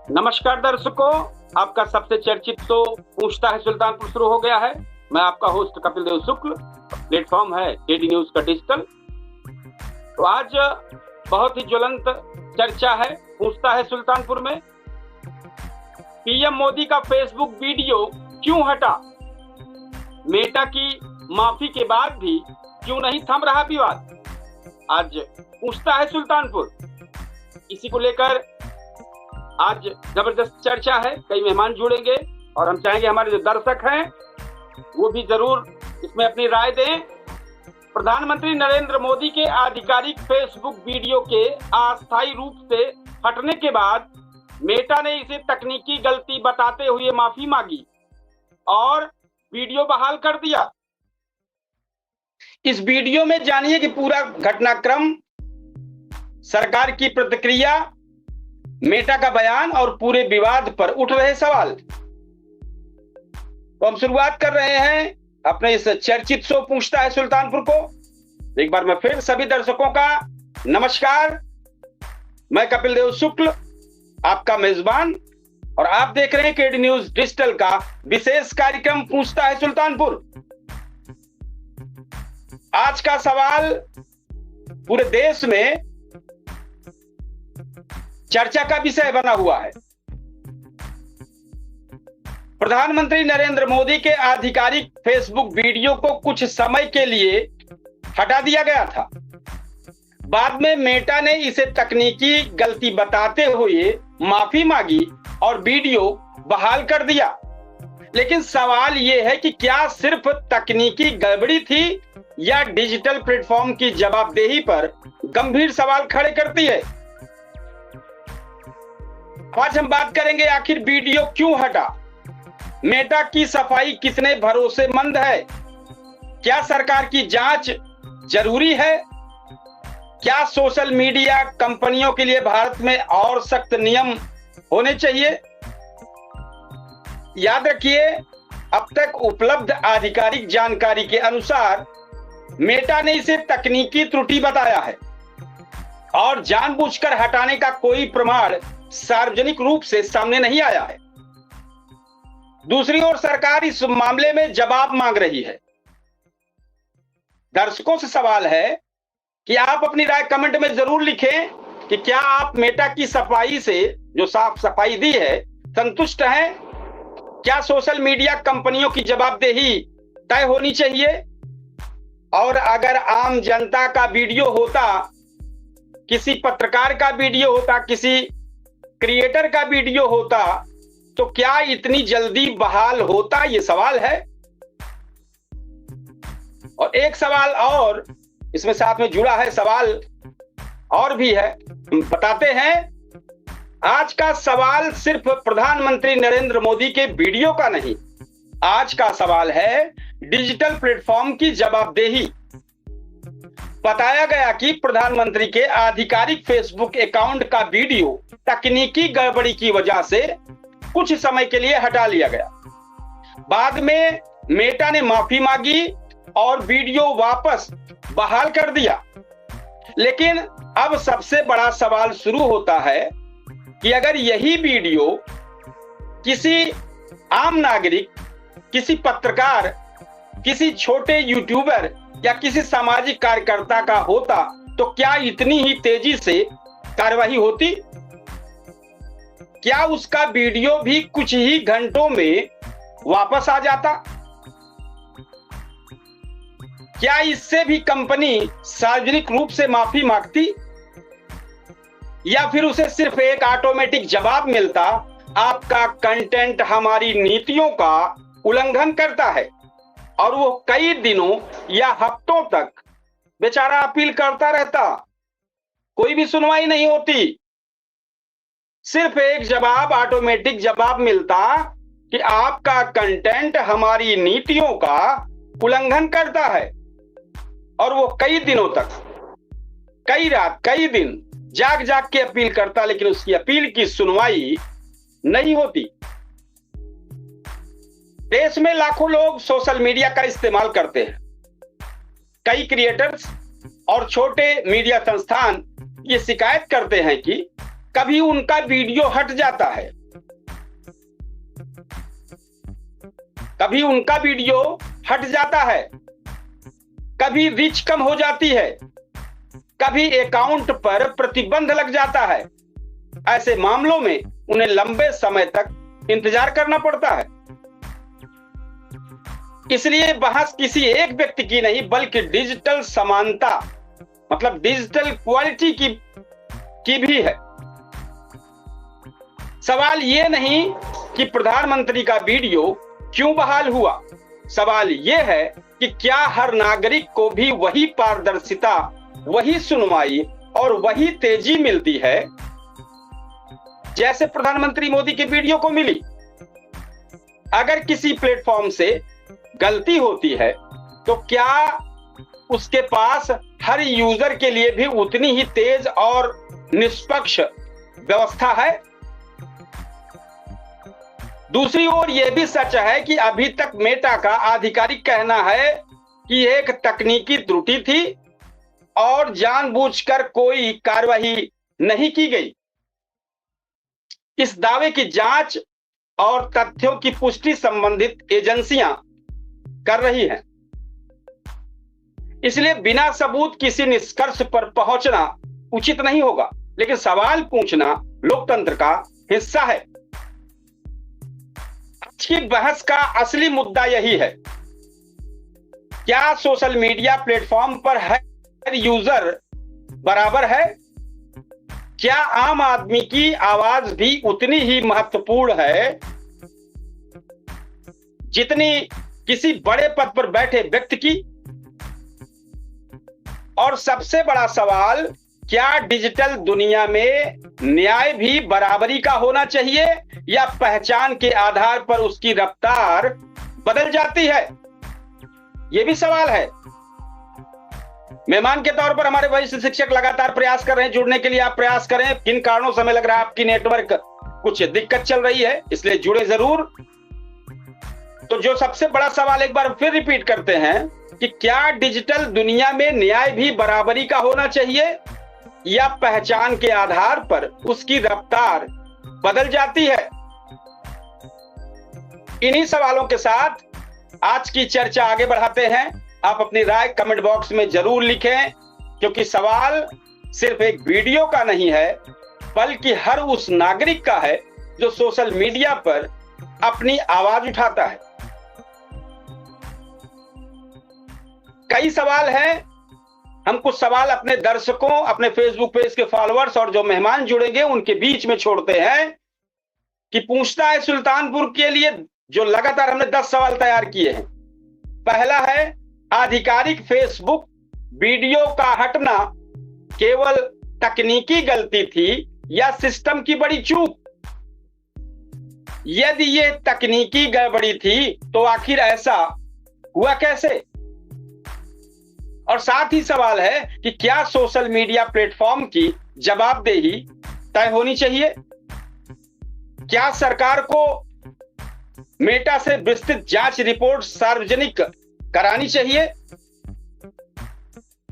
नमस्कार दर्शकों, आपका सबसे चर्चित शो पूछता है सुल्तानपुर शुरू हो गया है। मैं आपका होस्ट कपिल देव शुक्ल। प्लेटफॉर्म है केडी न्यूज का डिजिटल। तो आज बहुत ही ज्वलंत चर्चा है पूछता है सुल्तानपुर में। पीएम मोदी का फेसबुक वीडियो क्यों हटा? मेटा की माफी के बाद भी क्यों नहीं थम रहा विवाद? आज पूछता है सुल्तानपुर। इसी को लेकर आज जबरदस्त चर्चा है। कई मेहमान जुड़ेंगे और हम चाहेंगे हमारे जो दर्शक हैं वो भी जरूर इसमें अपनी राय दें। प्रधानमंत्री नरेंद्र मोदी के आधिकारिक फेसबुक वीडियो के अस्थायी रूप से हटने के बाद मेटा ने इसे तकनीकी गलती बताते हुए माफी मांगी और वीडियो बहाल कर दिया। इस वीडियो में जानिए कि पूरा घटनाक्रम, सरकार की प्रतिक्रिया, मेटा का बयान और पूरे विवाद पर उठ रहे सवाल। तो हम शुरुआत कर रहे हैं अपने इस चर्चित शो पूछता है सुल्तानपुर को। एक बार मैं फिर सभी दर्शकों का नमस्कार। मैं कपिल देव शुक्ल, आपका मेजबान, और आप देख रहे हैं केडी न्यूज डिजिटल का विशेष कार्यक्रम पूछता है सुल्तानपुर। आज का सवाल पूरे देश में चर्चा का विषय बना हुआ है। प्रधानमंत्री नरेंद्र मोदी के आधिकारिक फेसबुक वीडियो को कुछ समय के लिए हटा दिया गया था। बाद में मेटा ने इसे तकनीकी गलती बताते हुए माफी मांगी और वीडियो बहाल कर दिया। लेकिन सवाल यह है कि क्या सिर्फ तकनीकी गड़बड़ी थी या डिजिटल प्लेटफॉर्म की जवाबदेही पर गंभीर सवाल खड़े करती है। आज हम बात करेंगे आखिर वीडियो क्यों हटा, मेटा की सफाई कितने भरोसेमंद है, क्या सरकार की जांच जरूरी है, क्या सोशल मीडिया कंपनियों के लिए भारत में और सख्त नियम होने चाहिए। याद रखिए, अब तक उपलब्ध आधिकारिक जानकारी के अनुसार मेटा ने इसे तकनीकी त्रुटि बताया है और जानबूझकर हटाने का कोई प्रमाण सार्वजनिक रूप से सामने नहीं आया है। दूसरी ओर सरकार इस मामले में जवाब मांग रही है। दर्शकों से सवाल है कि आप अपनी राय कमेंट में जरूर लिखें कि क्या आप मेटा की सफाई से, जो साफ सफाई दी है, संतुष्ट हैं? क्या सोशल मीडिया कंपनियों की जवाबदेही तय होनी चाहिए? और अगर आम जनता का वीडियो होता, किसी पत्रकार का वीडियो होता, किसी क्रिएटर का वीडियो होता, तो क्या इतनी जल्दी बहाल होता? ये सवाल है। और एक सवाल और इसमें साथ में जुड़ा है, सवाल और भी है, बताते हैं। आज का सवाल सिर्फ प्रधानमंत्री नरेंद्र मोदी के वीडियो का नहीं, आज का सवाल है डिजिटल प्लेटफॉर्म की जवाबदेही। बताया गया कि प्रधानमंत्री के आधिकारिक फेसबुक अकाउंट का वीडियो तकनीकी गड़बड़ी की वजह से कुछ समय के लिए हटा लिया गया। बाद में मेटा ने माफी मांगी और वीडियो वापस बहाल कर दिया। लेकिन अब सबसे बड़ा सवाल शुरू होता है कि अगर यही वीडियो किसी आम नागरिक, किसी पत्रकार, किसी छोटे यूट्यूबर या किसी सामाजिक कार्यकर्ता का होता, तो क्या इतनी ही तेजी से कार्रवाई होती? क्या उसका वीडियो भी कुछ ही घंटों में वापस आ जाता? क्या इससे भी कंपनी सार्वजनिक रूप से माफी मांगती, या फिर उसे सिर्फ एक ऑटोमेटिक जवाब मिलता, आपका कंटेंट हमारी नीतियों का उल्लंघन करता है, और वो कई दिनों या हफ्तों तक बेचारा अपील करता रहता, कोई भी सुनवाई नहीं होती। सिर्फ एक जवाब, ऑटोमेटिक जवाब मिलता कि आपका कंटेंट हमारी नीतियों का उल्लंघन करता है, और वो कई दिनों तक, कई रात, कई दिन जाग जाग के अपील करता, लेकिन उसकी अपील की सुनवाई नहीं होती। देश में लाखों लोग सोशल मीडिया का इस्तेमाल करते हैं। कई क्रिएटर्स और छोटे मीडिया संस्थान ये शिकायत करते हैं कि कभी उनका वीडियो हट जाता है कभी उनका वीडियो हट जाता है, कभी रीच कम हो जाती है, कभी अकाउंट पर प्रतिबंध लग जाता है। ऐसे मामलों में उन्हें लंबे समय तक इंतजार करना पड़ता है। इसलिए बहस किसी एक व्यक्ति की नहीं, बल्कि डिजिटल समानता मतलब डिजिटल क्वालिटी की भी है। सवाल यह नहीं कि प्रधानमंत्री का वीडियो क्यों बहाल हुआ, सवाल यह है कि क्या हर नागरिक को भी वही पारदर्शिता, वही सुनवाई और वही तेजी मिलती है जैसे प्रधानमंत्री मोदी के वीडियो को मिली। अगर किसी प्लेटफॉर्म से गलती होती है तो क्या उसके पास हर यूजर के लिए भी उतनी ही तेज और निष्पक्ष व्यवस्था है? दूसरी ओर यह भी सच है कि अभी तक मेटा का आधिकारिक कहना है कि एक तकनीकी त्रुटि थी और जानबूझकर कोई कार्रवाई नहीं की गई। इस दावे की जांच और तथ्यों की पुष्टि संबंधित एजेंसियां कर रही हैं। इसलिए बिना सबूत किसी निष्कर्ष पर पहुंचना उचित नहीं होगा, लेकिन सवाल पूछना लोकतंत्र का हिस्सा है। आज की बहस का असली मुद्दा यही है, क्या सोशल मीडिया प्लेटफॉर्म पर हर यूजर बराबर है? क्या आम आदमी की आवाज भी उतनी ही महत्वपूर्ण है जितनी किसी बड़े पद पर बैठे व्यक्ति की? और सबसे बड़ा सवाल, क्या डिजिटल दुनिया में न्याय भी बराबरी का होना चाहिए या पहचान के आधार पर उसकी रफ्तार बदल जाती है? यह भी सवाल है। मेहमान के तौर पर हमारे वरिष्ठ शिक्षक लगातार प्रयास कर रहे हैं जुड़ने के लिए। आप प्रयास करें। किन कारणों से हमें लग रहा है आपकी नेटवर्क कुछ दिक्कत चल रही है, इसलिए जुड़े जरूर। तो जो सबसे बड़ा सवाल एक बार फिर रिपीट करते हैं कि क्या डिजिटल दुनिया में न्याय भी बराबरी का होना चाहिए या पहचान के आधार पर उसकी रफ्तार बदल जाती है? इन्हीं सवालों के साथ आज की चर्चा आगे बढ़ाते हैं। आप अपनी राय कमेंट बॉक्स में जरूर लिखें, क्योंकि सवाल सिर्फ एक वीडियो का नहीं है, बल्कि हर उस नागरिक का है जो सोशल मीडिया पर अपनी आवाज उठाता है। कई सवाल हैं। हम कुछ सवाल अपने दर्शकों, अपने फेसबुक पेज के फॉलोअर्स और जो मेहमान जुड़ेंगे उनके बीच में छोड़ते हैं कि पूछता है सुल्तानपुर के लिए, जो लगातार हमने 10 सवाल तैयार किए हैं। पहला है, आधिकारिक फेसबुक वीडियो का हटना केवल तकनीकी गलती थी या सिस्टम की बड़ी चूक? यदि ये तकनीकी गड़बड़ी थी तो आखिर ऐसा हुआ कैसे? और साथ ही सवाल है कि क्या सोशल मीडिया प्लेटफॉर्म की जवाबदेही तय होनी चाहिए? क्या सरकार को मेटा से विस्तृत जांच रिपोर्ट सार्वजनिक करानी चाहिए?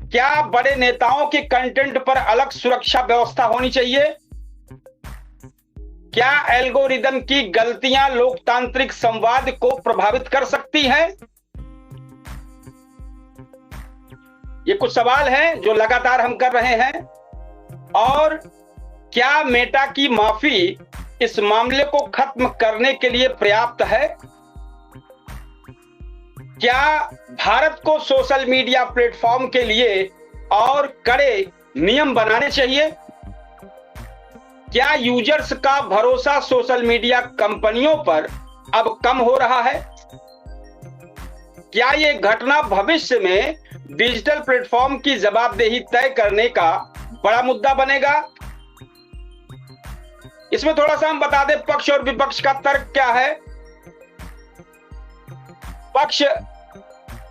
क्या बड़े नेताओं के कंटेंट पर अलग सुरक्षा व्यवस्था होनी चाहिए? क्या एल्गोरिदम की गलतियां लोकतांत्रिक संवाद को प्रभावित कर सकती हैं? ये कुछ सवाल हैं जो लगातार हम कर रहे हैं। और क्या मेटा की माफी इस मामले को खत्म करने के लिए पर्याप्त है? क्या भारत को सोशल मीडिया प्लेटफॉर्म के लिए और कड़े नियम बनाने चाहिए? क्या यूजर्स का भरोसा सोशल मीडिया कंपनियों पर अब कम हो रहा है? क्या यह घटना भविष्य में डिजिटल प्लेटफॉर्म की जवाबदेही तय करने का बड़ा मुद्दा बनेगा? इसमें थोड़ा सा हम बता दें पक्ष और विपक्ष का तर्क क्या है। पक्ष,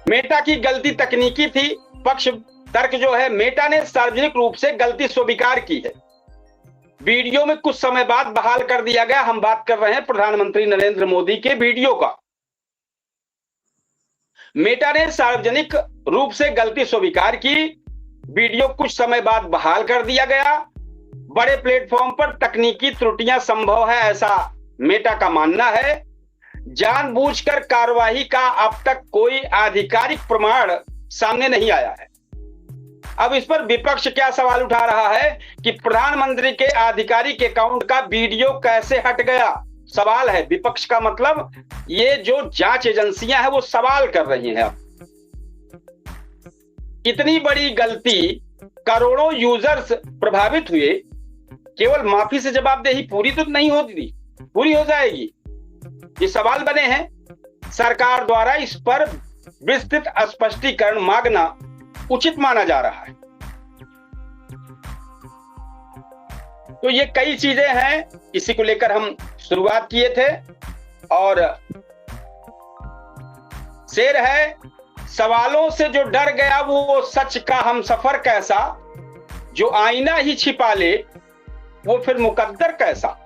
मेटा की गलती तकनीकी थी। पक्ष तर्क जो है, मेटा ने सार्वजनिक रूप से गलती स्वीकार की है, वीडियो में कुछ समय बाद बहाल कर दिया गया। हम बात कर रहे हैं प्रधानमंत्री नरेंद्र मोदी के वीडियो का। मेटा ने सार्वजनिक रूप से गलती स्वीकार की, वीडियो कुछ समय बाद बहाल कर दिया गया। बड़े प्लेटफॉर्म पर तकनीकी त्रुटियां संभव है, ऐसा मेटा का मानना है। जानबूझकर कार्रवाई का अब तक कोई आधिकारिक प्रमाण सामने नहीं आया है। अब इस पर विपक्ष क्या सवाल उठा रहा है कि प्रधानमंत्री के आधिकारिक अकाउंट का वीडियो कैसे हट गया, सवाल है। विपक्ष का मतलब ये जो जांच एजेंसियां हैं वो सवाल कर रही हैं। अब इतनी बड़ी गलती, करोड़ों यूजर्स प्रभावित हुए, केवल माफी से जवाबदेही पूरी तो नहीं होती, पूरी हो जाएगी। ये सवाल बने हैं। सरकार द्वारा इस पर विस्तृत स्पष्टीकरण मांगना उचित माना जा रहा है। तो ये कई चीजें हैं, इसी को लेकर हम शुरुआत किए थे। और शेर है, सवालों से जो डर गया वो सच का हम सफर कैसा, जो आईना ही छिपा ले वो फिर मुकद्दर कैसा।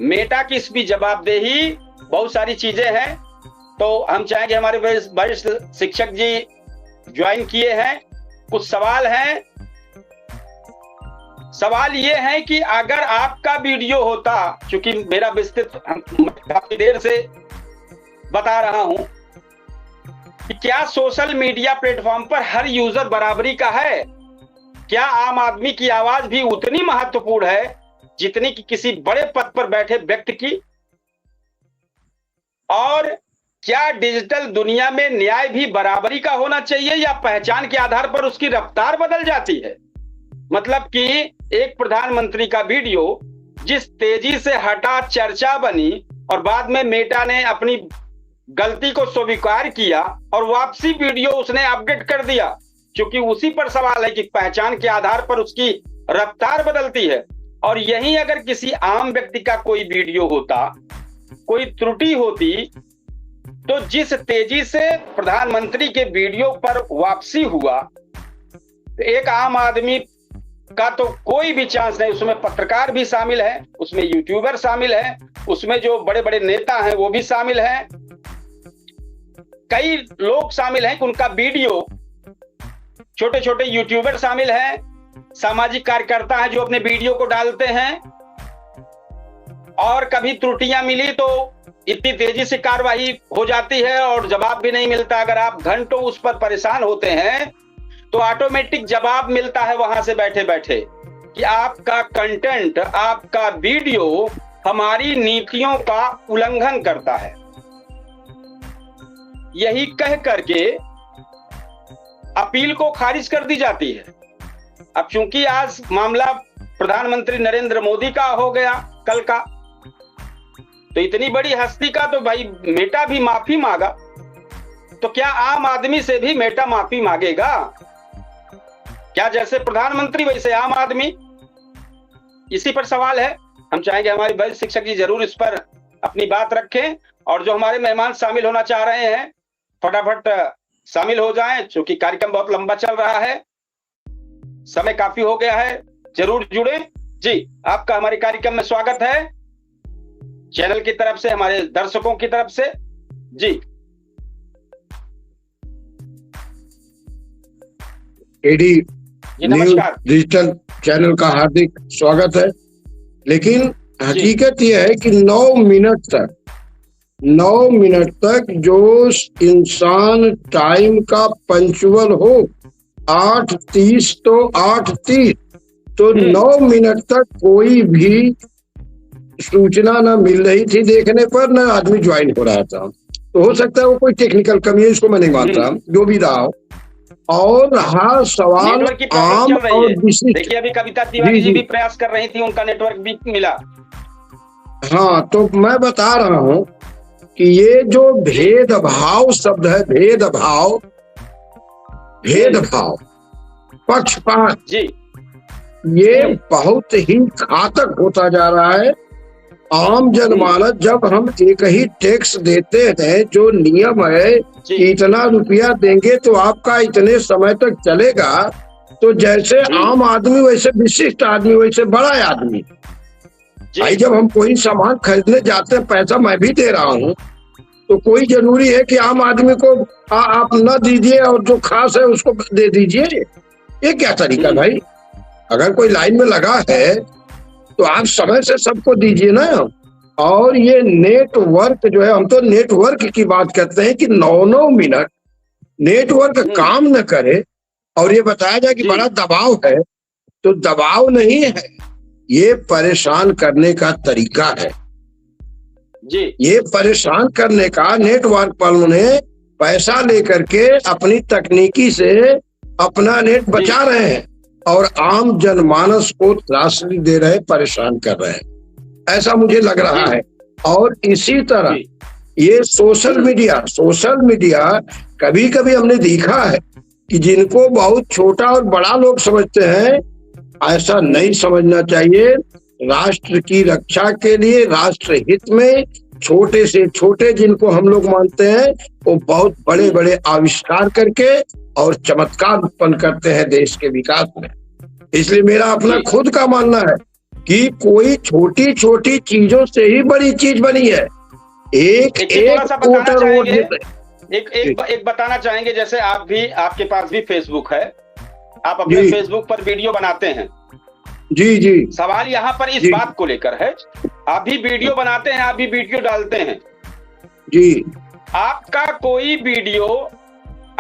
मेटा की इसकी जवाबदेही, बहुत सारी चीजें हैं। तो हम चाहेंगे हमारे वरिष्ठ शिक्षक जी ज्वाइन किए हैं। कुछ सवाल हैं। सवाल ये है कि अगर आपका वीडियो होता, क्योंकि मेरा विस्तृत काफी देर से बता रहा हूं कि क्या सोशल मीडिया प्लेटफॉर्म पर हर यूजर बराबरी का है? क्या आम आदमी की आवाज भी उतनी महत्वपूर्ण है जितनी कि किसी बड़े पद पर बैठे व्यक्ति की? और क्या डिजिटल दुनिया में न्याय भी बराबरी का होना चाहिए या पहचान के आधार पर उसकी रफ्तार बदल जाती है? मतलब कि एक प्रधानमंत्री का वीडियो जिस तेजी से हटा, चर्चा बनी और बाद में मेटा ने अपनी गलती को स्वीकार किया और वापसी वीडियो उसने अपडेट कर दिया, क्योंकि उसी पर सवाल है कि पहचान के आधार पर उसकी रफ्तार बदलती है। और यही अगर किसी आम व्यक्ति का कोई वीडियो होता, कोई त्रुटि होती, तो जिस तेजी से प्रधानमंत्री के वीडियो पर वापसी हुआ, एक आम आदमी का तो कोई भी चांस नहीं। उसमें पत्रकार भी शामिल है, उसमें यूट्यूबर शामिल है, उसमें जो बड़े बड़े नेता हैं वो भी शामिल हैं, कई लोग शामिल हैं कि उनका वीडियो, छोटे छोटे यूट्यूबर शामिल हैं, सामाजिक कार्यकर्ता हैं जो अपने वीडियो को डालते हैं। और कभी त्रुटियां मिली तो इतनी तेजी से कार्रवाई हो जाती है और जवाब भी नहीं मिलता। अगर आप घंटों उस पर परेशान होते हैं तो ऑटोमेटिक जवाब मिलता है वहां से बैठे बैठे कि आपका कंटेंट, आपका वीडियो हमारी नीतियों का उल्लंघन करता है। यही कह करके अपील को खारिज कर दी जाती है। अब चूंकि आज मामला प्रधानमंत्री नरेंद्र मोदी का हो गया कल का, तो इतनी बड़ी हस्ती का तो भाई मेटा भी माफी मांगा, तो क्या आम आदमी से भी मेटा माफी मांगेगा? क्या जैसे प्रधानमंत्री वैसे आम आदमी? इसी पर सवाल है। हम चाहेंगे हमारे वरिष्ठ शिक्षक जी जरूर इस पर अपनी बात रखें। और जो हमारे मेहमान शामिल होना चाह रहे हैं फटाफट शामिल हो जाएं, क्योंकि कार्यक्रम बहुत लंबा चल रहा है, समय काफी हो गया है। जरूर जुड़े जी। आपका हमारे कार्यक्रम में स्वागत है, चैनल की तरफ से, हमारे दर्शकों की तरफ से जी। एडी न्यूज डिजिटल चैनल का हार्दिक स्वागत है। लेकिन हकीकत यह है कि 9 मिनट तक जो इंसान टाइम का पंचुअल हो, 8:30 तो 8:30, तो 9 मिनट तक कोई भी सूचना न मिल रही थी देखने पर, न आदमी ज्वाइन हो रहा था। तो हो सकता है वो कोई टेक्निकल कमी है, इसको मैं नहीं मानता, जो भी रहा हो। और हाँ, सवाल आम और विशिष्ट, देखिए अभी कविता तिवारी जी भी प्रयास कर रही थी, उनका नेटवर्क भी मिला। हाँ, तो मैं बता रहा हूँ कि ये जो भेदभाव शब्द है, भेदभाव, पक्षपात जी, ये बहुत ही घातक होता जा रहा है। आम जनमानस, जब हम एक ही टैक्स देते हैं, जो नियम है कि इतना रुपया देंगे तो आपका इतने समय तक चलेगा, तो जैसे आम आदमी वैसे विशिष्ट आदमी वैसे बड़ा आदमी, भाई जब हम कोई सामान खरीदने जाते हैं, पैसा मैं भी दे रहा हूँ, तो कोई जरूरी है कि आम आदमी को आप न दीजिए और जो खास है उसको दे दीजिए? ये क्या तरीका भाई? अगर कोई लाइन में लगा है तो आप समय से सबको दीजिए ना। और ये नेटवर्क जो है, हम तो नेटवर्क की बात करते हैं कि 9-9 मिनट नेटवर्क काम न करे और ये बताया जाए कि बड़ा दबाव है, तो दबाव नहीं है, ये परेशान करने का तरीका है जी। ये परेशान करने का नेटवर्क वालों ने पैसा लेकर के अपनी तकनीकी से अपना नेट बचा रहे हैं और आम जनमानस को त्रासदी दे रहे, परेशान कर रहे हैं, ऐसा मुझे लग रहा है। और इसी तरह ये सोशल मीडिया कभी कभी हमने देखा है कि जिनको बहुत छोटा और बड़ा लोग समझते हैं, ऐसा नहीं समझना चाहिए। राष्ट्र की रक्षा के लिए, राष्ट्र हित में छोटे से छोटे जिनको हम लोग मानते हैं, वो बहुत बड़े बड़े आविष्कार करके और चमत्कार उत्पन्न करते हैं देश के विकास में। इसलिए मेरा अपना खुद का मानना है कि कोई छोटी छोटी चीजों से ही बड़ी चीज बनी है। एक बताना चाहेंगे, जैसे आप भी, आपके पास भी फेसबुक है, आप अपने फेसबुक पर वीडियो बनाते हैं। जी जी। सवाल यहाँ पर इस बात को लेकर है, आप भी वीडियो बनाते हैं, आप भी वीडियो डालते हैं जी। आपका कोई वीडियो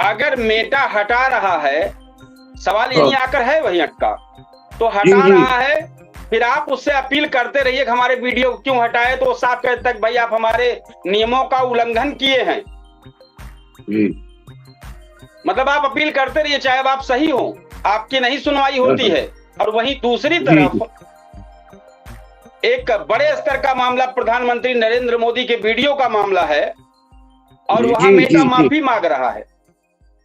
अगर मेटा हटा रहा है, सवाल यही आकर है वही अटका, तो हटा रहा है, फिर आप उससे अपील करते रहिए कि हमारे वीडियो क्यों हटाए, तो साफ कहते तक भाई आप हमारे नियमों का उल्लंघन किए हैं। मतलब आप अपील करते रहिए, चाहे आप सही हो, आपकी नहीं सुनवाई होती है। और वहीं दूसरी तरफ एक बड़े स्तर का मामला प्रधानमंत्री नरेंद्र मोदी के वीडियो का मामला है और वहां मेटा माफी मांग रहा है,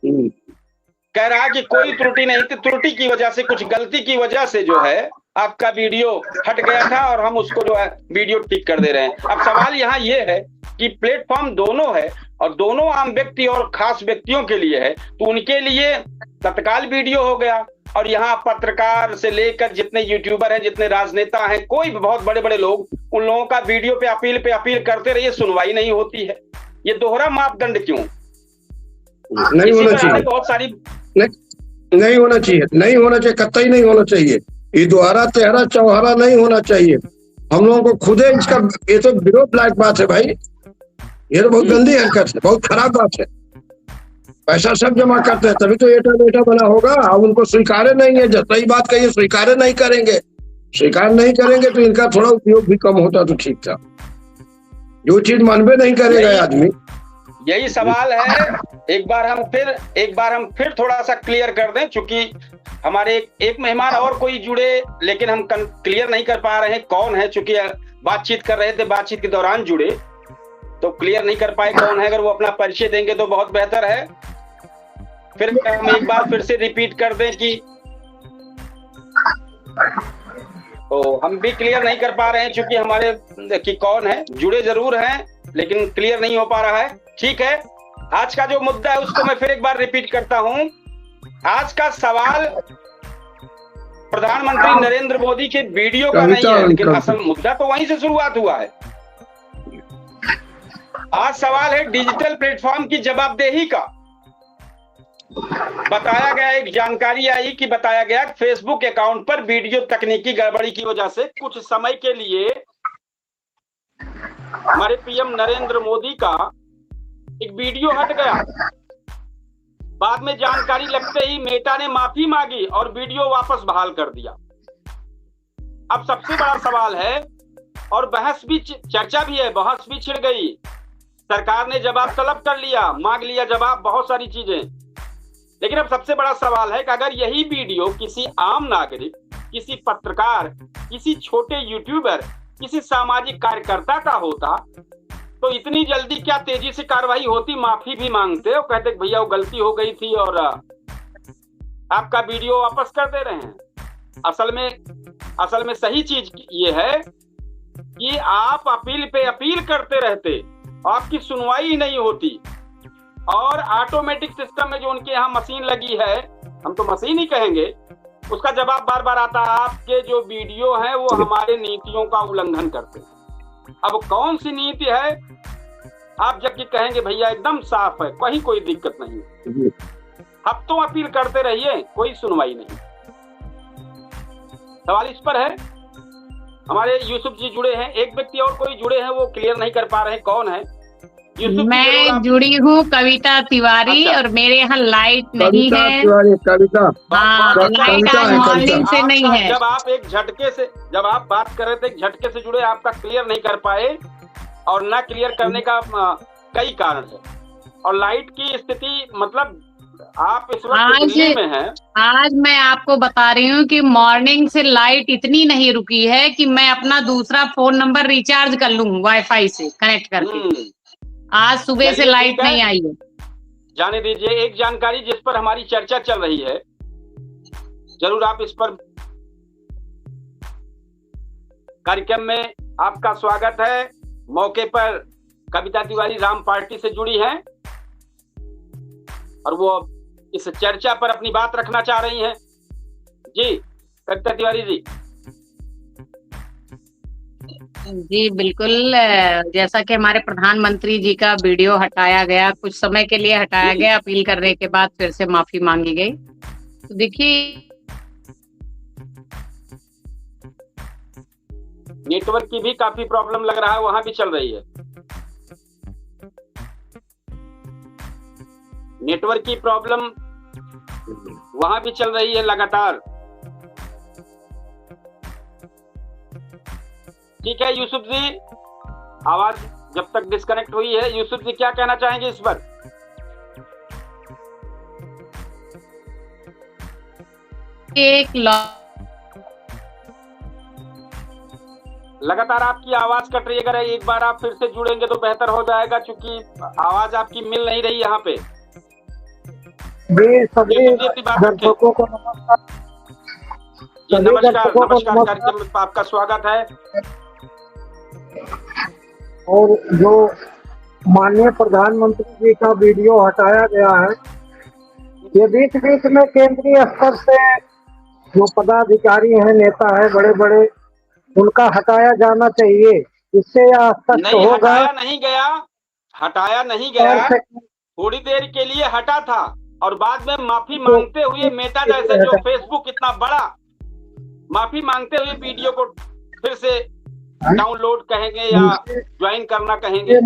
कह रहा है कि कोई त्रुटि नहीं थी, त्रुटि की वजह से, कुछ गलती की वजह से जो है आपका वीडियो हट गया था और हम उसको जो है वीडियो ठीक कर दे रहे हैं। अब सवाल यहाँ ये है कि प्लेटफॉर्म दोनों है और दोनों आम व्यक्ति और खास व्यक्तियों के लिए है, तो उनके लिए तत्काल वीडियो हो गया और यहाँ पत्रकार से लेकर जितने यूट्यूबर हैं, जितने राजनेता हैं, कोई भी बहुत बड़े बड़े लोग, उन लोगों का वीडियो पे अपील करते रहिए, सुनवाई नहीं होती है। ये दोहरा मापदंड क्यों? नहीं होना चाहिए, बहुत सारी नहीं होना चाहिए, कतई नहीं होना चाहिए। ये दोहरा तेहरा चौहरा नहीं होना चाहिए। हम लोगों को खुद इसका, ये तो विरोध लायक बात है भाई, ये तो बहुत गंदी हरकत है, बहुत खराब बात है। पैसा सब जमा करते हैं तभी तो एटा बेटा बना होगा। अब उनको स्वीकार्य नहीं है, जब सही बात कहिए स्वीकार नहीं करेंगे तो इनका थोड़ा उपयोग भी कम होता तो ठीक था। जो चीज मानवे नहीं करेगा आदमी, यही सवाल है। एक बार हम फिर थोड़ा सा क्लियर कर दें, चूंकि हमारे एक मेहमान और कोई जुड़े, लेकिन हम क्लियर नहीं कर पा रहे हैं कौन है, चूंकि बातचीत कर रहे थे, बातचीत के दौरान जुड़े तो क्लियर नहीं कर पाए कौन है। अगर वो अपना परिचय देंगे तो बहुत बेहतर है। फिर हम एक बार फिर से रिपीट कर दें कि तो हम भी क्लियर नहीं कर पा रहे हैं, चूंकि हमारे कि कौन है, जुड़े जरूर हैं लेकिन क्लियर नहीं हो पा रहा है। ठीक है, आज का जो मुद्दा है उसको मैं फिर एक बार रिपीट करता हूं। आज का सवाल प्रधानमंत्री नरेंद्र मोदी के वीडियो का नहीं है, लेकिन असल मुद्दा तो वहीं से शुरुआत हुआ है। आज सवाल है डिजिटल प्लेटफॉर्म की जवाबदेही का। बताया गया, एक जानकारी आई कि बताया गया फेसबुक अकाउंट पर वीडियो तकनीकी गड़बड़ी की वजह से कुछ समय के लिए हमारे पीएम नरेंद्र मोदी का एक वीडियो हट गया। बाद में जानकारी लगते ही मेटा ने माफी मांगी और वीडियो वापस बहाल कर दिया। अब सबसे बड़ा सवाल है और बहस भी, चर्चा भी है, बहस भी छिड़ गई। सरकार ने जवाब तलब कर लिया, मांग लिया जवाब, बहुत सारी चीजें। लेकिन अब सबसे बड़ा सवाल है कि अगर यही वीडियो किसी आम नागरिक, किसी पत्रकार, किसी छोटे यूट्यूबर, किसी सामाजिक कार्यकर्ता का होता तो इतनी जल्दी क्या तेजी से कार्रवाई होती, माफी भी मांगते और कहते भैया वो गलती हो गई थी और आपका वीडियो वापस कर दे रहे हैं। असल में सही चीज ये है कि आप अपील पे अपील करते रहते, आपकी सुनवाई नहीं होती और ऑटोमेटिक सिस्टम में जो उनके यहाँ मशीन लगी है, हम तो मशीन ही कहेंगे, उसका जवाब बार बार आता है आपके जो वीडियो हैं वो हमारे नीतियों का उल्लंघन करते हैं। अब कौन सी नीति है? आप जबकि कहेंगे भैया एकदम साफ है, कहीं कोई दिक्कत नहीं, हफ्तों अपील करते रहिए, कोई सुनवाई नहीं। सवाल इस पर है हमारे यूसुफ जी जुड़े हैं, एक व्यक्ति और कोई जुड़े हैं, वो क्लियर नहीं कर पा रहे हैं कौन है। मैं जुड़ी हूँ कविता तिवारी। अच्छा। और मेरे यहाँ लाइट नहीं है। कविता हाँ, लाइट आज मॉर्निंग से नहीं है। जब आप एक झटके से, जब आप बात कर रहे थे एक झटके से जुड़े, आपका क्लियर नहीं कर पाए, और ना क्लियर करने का कई कारण है। और लाइट की स्थिति मतलब आप इस वक्त दिल्ली में हैं। आज मैं आपको बता रही हूँ कि मॉर्निंग से लाइट इतनी नहीं रुकी है कि मैं अपना दूसरा फोन नंबर रिचार्ज कर लूँ वाईफाई से कनेक्ट करके। आज सुबह से लाइट नहीं आई है। जाने दीजिए, एक जानकारी जिस पर हमारी चर्चा चल रही है, जरूर आप इस पर कार्यक्रम में आपका स्वागत है। मौके पर कविता तिवारी राम पार्टी से जुड़ी हैं और वो इस चर्चा पर अपनी बात रखना चाह रही हैं। जी कविता तिवारी जी। जी बिल्कुल, जैसा कि हमारे प्रधानमंत्री जी का वीडियो हटाया गया, कुछ समय के लिए हटाया गया, अपील करने के बाद फिर से माफी मांगी गई। तो देखिए, नेटवर्क की भी काफी प्रॉब्लम लग रहा है, वहां भी चल रही है नेटवर्क की प्रॉब्लम, वहां भी चल रही है लगातार। ठीक है यूसुफ जी, आवाज जब तक डिस्कनेक्ट हुई है, यूसुफ जी क्या कहना चाहेंगे इस पर? लगातार आपकी आवाज कट रही है, अगर एक बार आप फिर से जुड़ेंगे तो बेहतर हो जाएगा, क्योंकि आवाज आपकी मिल नहीं रही यहाँ पे। सभी दर्शकों को नमस्कार। नमस्कार, कार्यक्रम में आपका स्वागत है। और जो माननीय प्रधानमंत्री जी का वीडियो हटाया गया है, ये बीच बीच में केंद्रीय स्तर से जो पदाधिकारी हैं, नेता है बड़े बड़े, उनका हटाया जाना चाहिए। इससे यह स्पष्ट होगा। हटाया नहीं गया, थोड़ी देर के लिए हटा था और बाद में माफी मांगते हुए मेटा जैसे जो फेसबुक इतना बड़ा, माफी मांगते हुए वीडियो को फिर से डाउनलोड कहेंगे या ज्वाइन करना कहेंगे,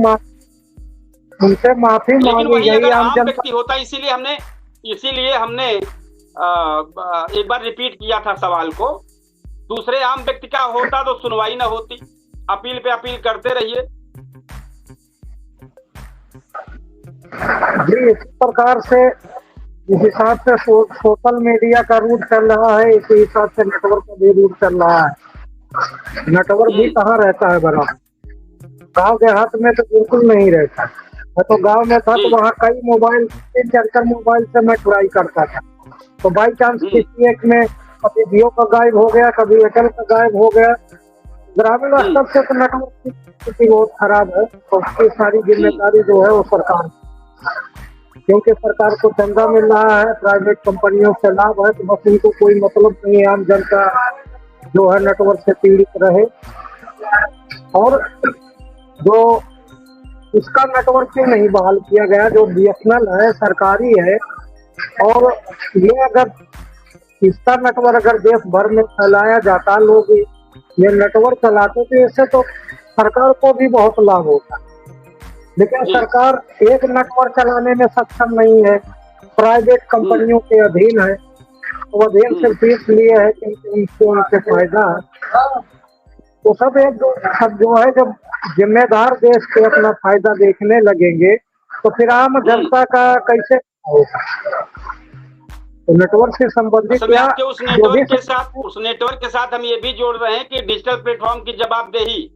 उनसे माफी मांगी गई। अगर आम व्यक्ति होता, इसीलिए हमने एक बार रिपीट किया था सवाल को। दूसरे आम व्यक्ति का होता तो सुनवाई न होती। अपील पे अपील करते रहिए जी। इस प्रकार से जिस हिसाब से सोशल मीडिया का रूट चल रहा है, इसी हिसाब से नेटवर्क का भी रूट चल रहा है। नेटवर्क भी कहाँ रहता है बराबर, गांव देहात में तो बिल्कुल नहीं रहता। मैं तो गांव में था तो वहाँ कई मोबाइल, 3-4 मोबाइल से मैं ट्राई करता था। तो बाई चांस किसी एक में कभी जियो का गायब हो गया, कभी एयरटेल का गायब हो गया। ग्रामीण स्तर से तो नेटवर्क की स्थिति बहुत खराब है। तो उसकी सारी जिम्मेदारी जो है वो सरकार, क्योंकि सरकार को चंदा मिल रहा है, प्राइवेट कंपनियों से लाभ है, तो बस इनको कोई मतलब नहीं है आम जनता जो है नेटवर्क से पीड़ित रहे। और जो इसका नेटवर्क क्यों नहीं बहाल किया गया, जो BSNL है, सरकारी है, और ये अगर इसका नेटवर्क अगर देश भर में फैलाया जाता, लोग ये नेटवर्क चलाते, तो इससे तो सरकार को भी बहुत लाभ होता। लेकिन सरकार एक नेटवर्क चलाने में सक्षम नहीं है, प्राइवेट कंपनियों के अधीन है। वो अधीन सिर्फ इसलिए है कि उनसे फायदा है। तो सब जो है, जब जिम्मेदार देश के अपना फायदा देखने लगेंगे तो फिर आम जनता का कैसे होगा? तो नेटवर्क से संबंधित उस नेटवर्क के साथ हम ये भी जोड़ रहे हैं कि डिजिटल प्लेटफॉर्म की जवाबदेही,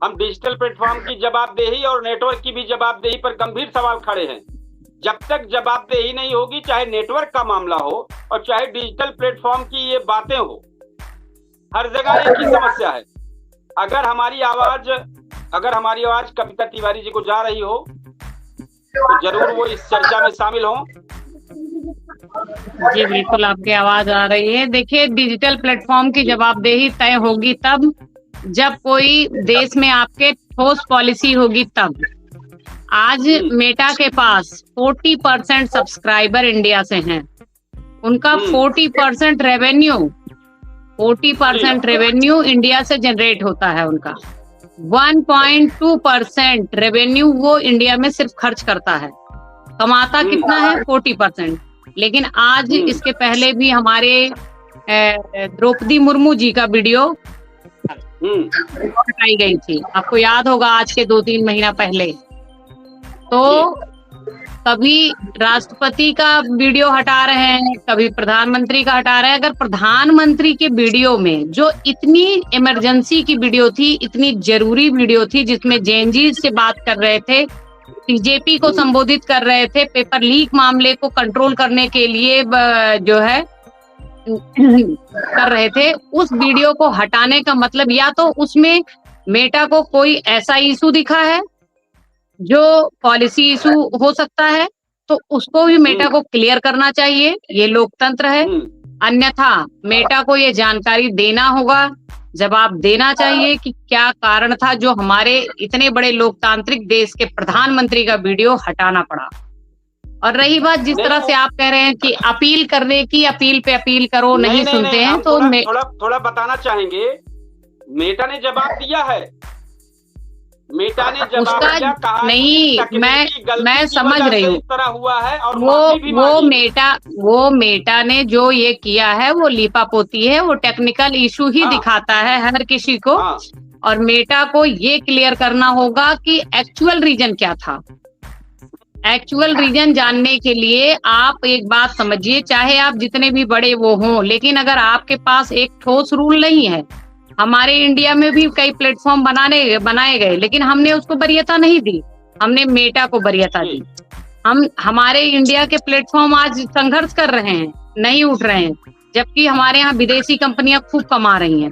हम डिजिटल प्लेटफॉर्म की जवाबदेही और नेटवर्क की भी जवाबदेही पर गंभीर सवाल खड़े हैं। जब तक जवाबदेही नहीं होगी, चाहे नेटवर्क का मामला हो और चाहे डिजिटल प्लेटफॉर्म की ये बातें हो, हर जगह एक ही समस्या है। अगर हमारी आवाज कविता तिवारी जी को जा रही हो तो जरूर वो इस चर्चा में शामिल हो। जी बिल्कुल, आपकी आवाज आ रही है। देखिए, डिजिटल प्लेटफॉर्म की जवाबदेही तय होगी तब जब कोई देश में आपके ठोस पॉलिसी होगी तब। आज मेटा के पास 40% सब्सक्राइबर इंडिया से हैं। उनका 40% रेवेन्यू 40% रेवेन्यू इंडिया से जनरेट होता है उनका। 1.2% रेवेन्यू वो इंडिया में सिर्फ खर्च करता है, कमाता कितना है 40%। लेकिन आज इसके पहले भी हमारे द्रौपदी मुर्मू जी का वीडियो हटाई गई थी, आपको याद होगा, आज के 2-3 महीना पहले। तो कभी राष्ट्रपति का वीडियो हटा रहे हैं, कभी प्रधानमंत्री का हटा रहे हैं। अगर प्रधानमंत्री के वीडियो में जो इतनी इमरजेंसी की वीडियो थी, इतनी जरूरी वीडियो थी, जिसमें जेएनजी से बात कर रहे थे, बीजेपी को संबोधित कर रहे थे, पेपर लीक मामले को कंट्रोल करने के लिए जो है कर रहे थे, उस वीडियो को हटाने का मतलब या तो उसमें मेटा को कोई ऐसा इशू दिखा है जो पॉलिसी इशू हो सकता है, तो उसको भी मेटा को क्लियर करना चाहिए, ये लोकतंत्र है। अन्यथा मेटा को ये जानकारी देना होगा, जवाब देना चाहिए कि क्या कारण था जो हमारे इतने बड़े लोकतांत्रिक देश के प्रधानमंत्री का वीडियो हटाना पड़ा। और रही बात जिस तरह से आप कह रहे हैं कि अपील करने की, अपील पे अपील करो, नहीं सुनते हैं, तो थोड़ा बताना चाहेंगे। मेटा ने जवाब दिया है, मेटा ने जवाब दिया, कहा नहीं, मैं समझ रही हूँ, तरह हुआ है और वो मेटा ने जो ये किया है वो लीपापोती है, वो टेक्निकल इशू ही दिखाता है हर किसी को। और मेटा को ये क्लियर करना होगा कि एक्चुअल रीजन क्या था। एक्चुअल रीजन जानने के लिए आप एक बात समझिए, चाहे आप जितने भी बड़े वो हों, लेकिन अगर आपके पास एक ठोस रूल नहीं है, हमारे इंडिया में भी कई प्लेटफॉर्म बनाए गए, लेकिन हमने उसको वरीयता नहीं दी, हमने मेटा को वरीयता दी। हमारे इंडिया के प्लेटफॉर्म आज संघर्ष कर रहे हैं, नहीं उठ रहे हैं, जबकि हमारे यहाँ विदेशी कंपनियां खूब कमा रही हैं।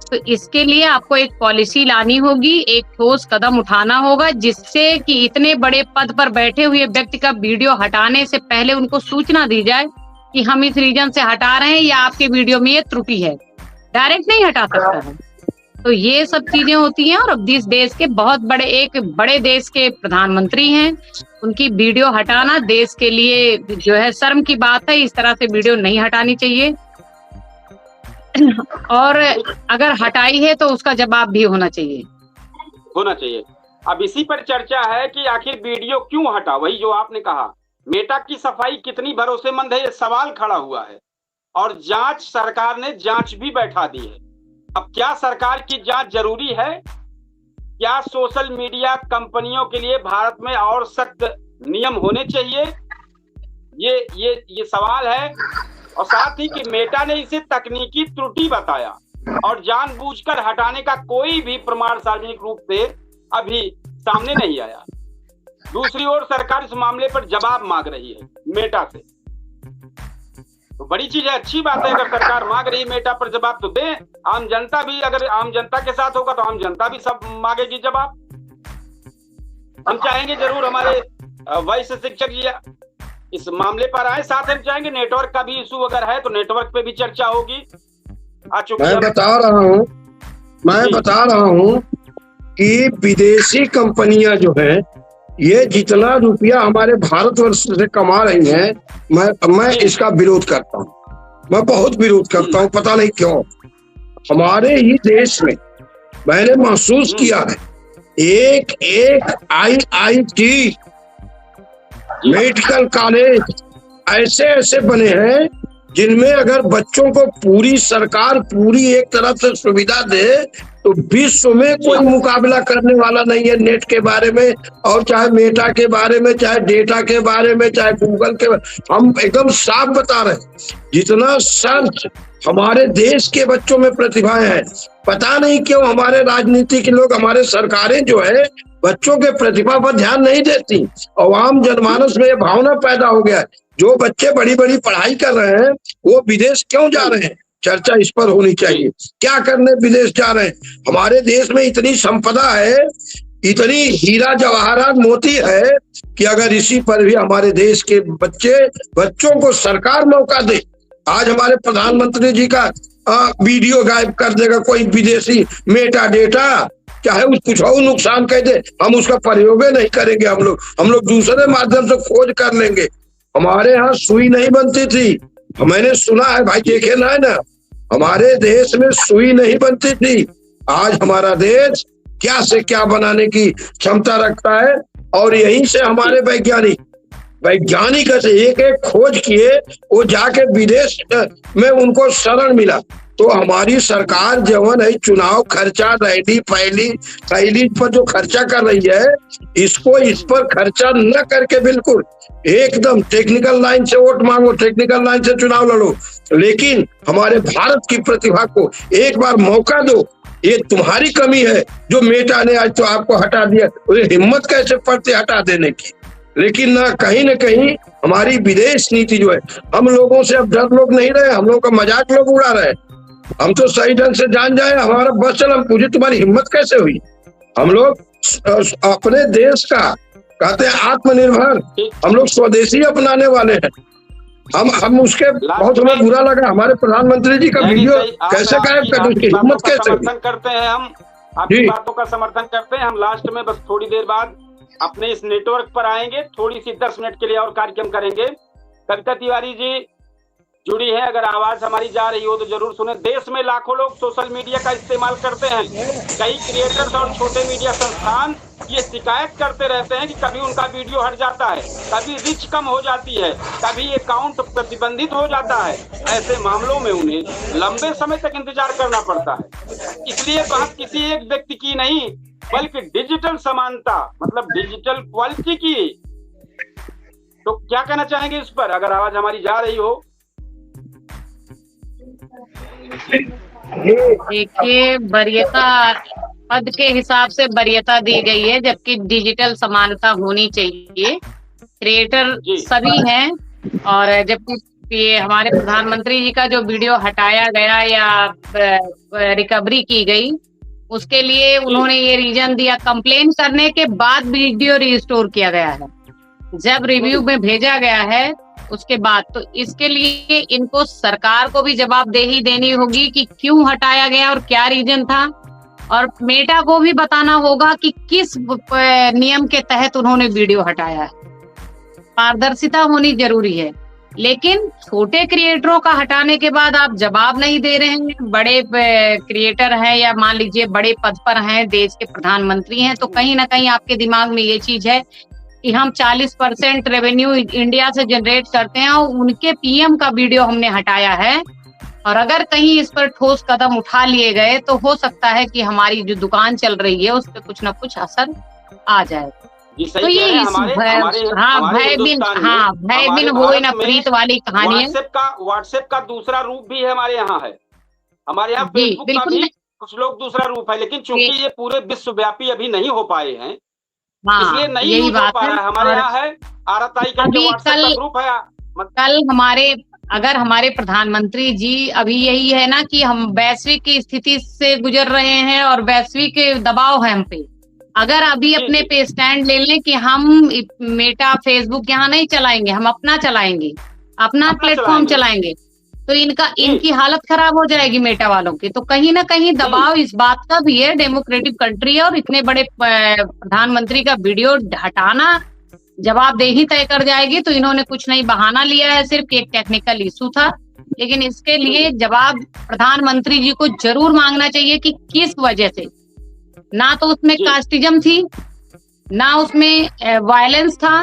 तो इसके लिए आपको एक पॉलिसी लानी होगी, एक ठोस कदम उठाना होगा, जिससे कि इतने बड़े पद पर बैठे हुए व्यक्ति का वीडियो हटाने से पहले उनको सूचना दी जाए कि हम इस रीजन से हटा रहे हैं या आपके वीडियो में ये त्रुटि है। डायरेक्ट नहीं हटा सकता है। तो ये सब चीजें होती हैं। और इस देश के बहुत बड़े देश के प्रधानमंत्री हैं, उनकी वीडियो हटाना देश के लिए जो है शर्म की बात है। इस तरह से वीडियो नहीं हटानी चाहिए, और अगर हटाई है तो उसका जवाब भी होना चाहिए। अब इसी पर चर्चा है कि आखिर वीडियो क्यों हटा। वही जो आपने कहा, मेटा की सफाई कितनी भरोसेमंद है, ये सवाल खड़ा हुआ है। और जांच, सरकार ने जांच भी बैठा दी है। अब क्या सरकार की जांच जरूरी है? क्या सोशल मीडिया कंपनियों के लिए भारत में और सख्त नियम होने चाहिए? ये सवाल है। और साथ ही कि मेटा ने इसे तकनीकी त्रुटि बताया और जानबूझकर हटाने का कोई भी प्रमाण सार्वजनिक रूप से अभी सामने नहीं आया। दूसरी ओर सरकार इस मामले पर जवाब मांग रही है मेटा से। तो बड़ी चीज है, अच्छी बात है। अगर सरकार मांग रही है मेटा पर जवाब, तो दे। आम जनता भी, अगर आम जनता के साथ होगा तो आम जनता भी सब मांगेगी जवाब। हम चाहेंगे जरूर हमारे वैश्य शिक्षक जी इस मामले पर आए। साथ हम चाहेंगे नेटवर्क का भी इशू अगर है तो नेटवर्क पे भी चर्चा होगी। मैं बता रहा हूँ कि विदेशी कंपनियां जो है, ये जितना रुपया हमारे भारतवर्ष से कमा रही हैं, मैं इसका विरोध करता हूँ। मैं बहुत विरोध करता हूँ, पता नहीं क्यों। हमारे ही देश में मैंने महसूस किया है, एक IIT मेडिकल कॉलेज ऐसे बने हैं जिनमें अगर बच्चों को पूरी सरकार पूरी एक तरफ से सुविधा दे तो विश्व में कोई मुकाबला करने वाला नहीं है नेट के बारे में, और चाहे मेटा के बारे में, चाहे डेटा के बारे में, चाहे गूगल के बारे। हम एकदम साफ बता रहे हैं, जितना सर्च हमारे देश के बच्चों में प्रतिभाएं हैं। पता नहीं क्यों हमारे राजनीति के लोग, हमारे सरकारें जो है बच्चों के प्रतिभा पर ध्यान नहीं देती। आम जनमानस में ये भावना पैदा हो गया है, जो बच्चे बड़ी बड़ी पढ़ाई कर रहे हैं वो विदेश क्यों जा रहे हैं, चर्चा इस पर होनी चाहिए। क्या करने विदेश जा रहे हैं? हमारे देश में इतनी संपदा है, इतनी हीरा जवाहरात मोती है कि अगर इसी पर भी हमारे देश के बच्चों को सरकार मौका दे। आज हमारे प्रधानमंत्री जी का वीडियो गायब कर देगा कोई विदेशी मेटा डेटा, चाहे कुछ और नुकसान कह दे, हम उसका प्रयोग नहीं करेंगे। हम लोग दूसरे माध्यम से खोज कर लेंगे। हमारे यहाँ सुई नहीं बनती थी, मैंने सुना है भाई, देखे ना है ना, हमारे देश में सुई नहीं बनती थी, आज हमारा देश क्या से क्या बनाने की क्षमता रखता है। और यहीं से हमारे वैज्ञानिक एक एक खोज किए, वो जाके विदेश में उनको शरण मिला। तो हमारी सरकार जवन है चुनाव खर्चा रैली पहली पर जो खर्चा कर रही है, इसको इस पर खर्चा न करके बिल्कुल एकदम टेक्निकल लाइन से वोट मांगो, टेक्निकल लाइन से चुनाव लड़ो, लेकिन हमारे भारत की प्रतिभा को एक बार मौका दो। ये तुम्हारी कमी है जो मेटा ने आज तो आपको हटा दिया, उसे हिम्मत कैसे पड़ती हटा देने की। लेकिन ना कहीं हमारी विदेश नीति जो है, हम लोगों से अब डर लोग नहीं रहे, हम लोग का मजाक लोग उड़ा रहे। हम तो सही ढंग से जान जाए हमारा बस चल, हम पूछे तुम्हारी हिम्मत कैसे हुई। हम लोग अपने देश का कहते हैं आत्मनिर्भर, हम लोग स्वदेशी अपनाने वाले हैं। हम उसके बहुत हमें बुरा लगा हमारे प्रधानमंत्री जी का वीडियो कैसे गायब कर दी, हिम्मत कैसे हुई। करते हैं हम आपकी बातों का समर्थन करते हैं। हम लास्ट में बस थोड़ी देर बाद अपने इस नेटवर्क पर आएंगे, थोड़ी सी 10 मिनट के लिए और कार्यक्रम करेंगे। कविता तिवारी जी जुड़ी है, अगर आवाज हमारी जा रही हो तो जरूर सुने। देश में लाखों लोग सोशल मीडिया का इस्तेमाल करते हैं। कई क्रिएटर्स और छोटे मीडिया संस्थान ये शिकायत करते रहते हैं कि कभी उनका वीडियो हट जाता है, कभी रीच कम हो जाती है, कभी अकाउंट प्रतिबंधित हो जाता है। ऐसे मामलों में उन्हें लंबे समय तक इंतजार करना पड़ता है। इसलिए बात किसी एक व्यक्ति की नहीं, बल्कि डिजिटल समानता मतलब डिजिटल क्वालिटी की। तो क्या कहना चाहेंगे इस पर, अगर आवाज हमारी जा रही हो? देखिए, वरीयता पद के हिसाब से वरीयता दी गई है, जबकि डिजिटल समानता होनी चाहिए। क्रिएटर सभी हैं, और जबकि ये हमारे प्रधानमंत्री जी का जो वीडियो हटाया गया या रिकवरी की गई, उसके लिए उन्होंने ये रीजन दिया, कंप्लेन करने के बाद वीडियो रिस्टोर किया गया है, जब रिव्यू में भेजा गया है उसके बाद। तो इसके लिए इनको सरकार को भी जवाबदेही देनी होगी कि क्यों हटाया गया और क्या रीजन था, और मेटा को भी बताना होगा कि किस नियम के तहत उन्होंने वीडियो हटाया है। पारदर्शिता होनी जरूरी है। लेकिन छोटे क्रिएटरों का हटाने के बाद आप जवाब नहीं दे रहे हैं, बड़े क्रिएटर हैं या मान लीजिए बड़े पद पर हैं, देश के प्रधानमंत्री हैं, तो कहीं ना कहीं आपके दिमाग में ये चीज है कि हम 40% रेवेन्यू इंडिया से जनरेट करते हैं और उनके पीएम का वीडियो हमने हटाया है, और अगर कहीं इस पर ठोस कदम उठा लिए गए तो हो सकता है कि हमारी जो दुकान चल रही है उस पर कुछ ना कुछ असर आ जाए। तो ये भयबिन हो ना प्रीत वाली कहानी है। व्हाट्सएप का दूसरा रूप भी है हमारे यहाँ है, हमारे यहाँ फेसबुक का भी कुछ लोग दूसरा रूप है, लेकिन चूंकि ये पूरे विश्वव्यापी अभी नहीं हो पाए हैं, इसलिए नहीं यूज हो पा रहा है। हमारे यहाँ है RSI का जो व्हाट्सएप का ग्रुप है। कल अगर हमारे प्रधानमंत्री जी, अभी यही है ना कि हम वैश्विक की स्थिति से गुजर रहे हैं और वैश्विक दबाव है हम पे, अगर अभी अपने पे स्टैंड ले लें कि हम मेटा फेसबुक यहाँ नहीं चलाएंगे, हम अपना चलाएंगे, अपना प्लेटफॉर्म चलाएंगे, तो इनकी हालत खराब हो जाएगी मेटा वालों की। तो कहीं ना कहीं दबाव इस बात का भी है, डेमोक्रेटिक कंट्री है और इतने बड़े प्रधानमंत्री का वीडियो हटाना जवाबदेही तय कर जाएगी। तो इन्होंने कुछ नहीं बहाना लिया है, सिर्फ एक टेक्निकल इशू था, लेकिन इसके लिए जवाब प्रधानमंत्री जी को जरूर मांगना चाहिए कि किस वजह से। ना तो उसमें कास्टिज्म थी, ना उसमें वायलेंस था।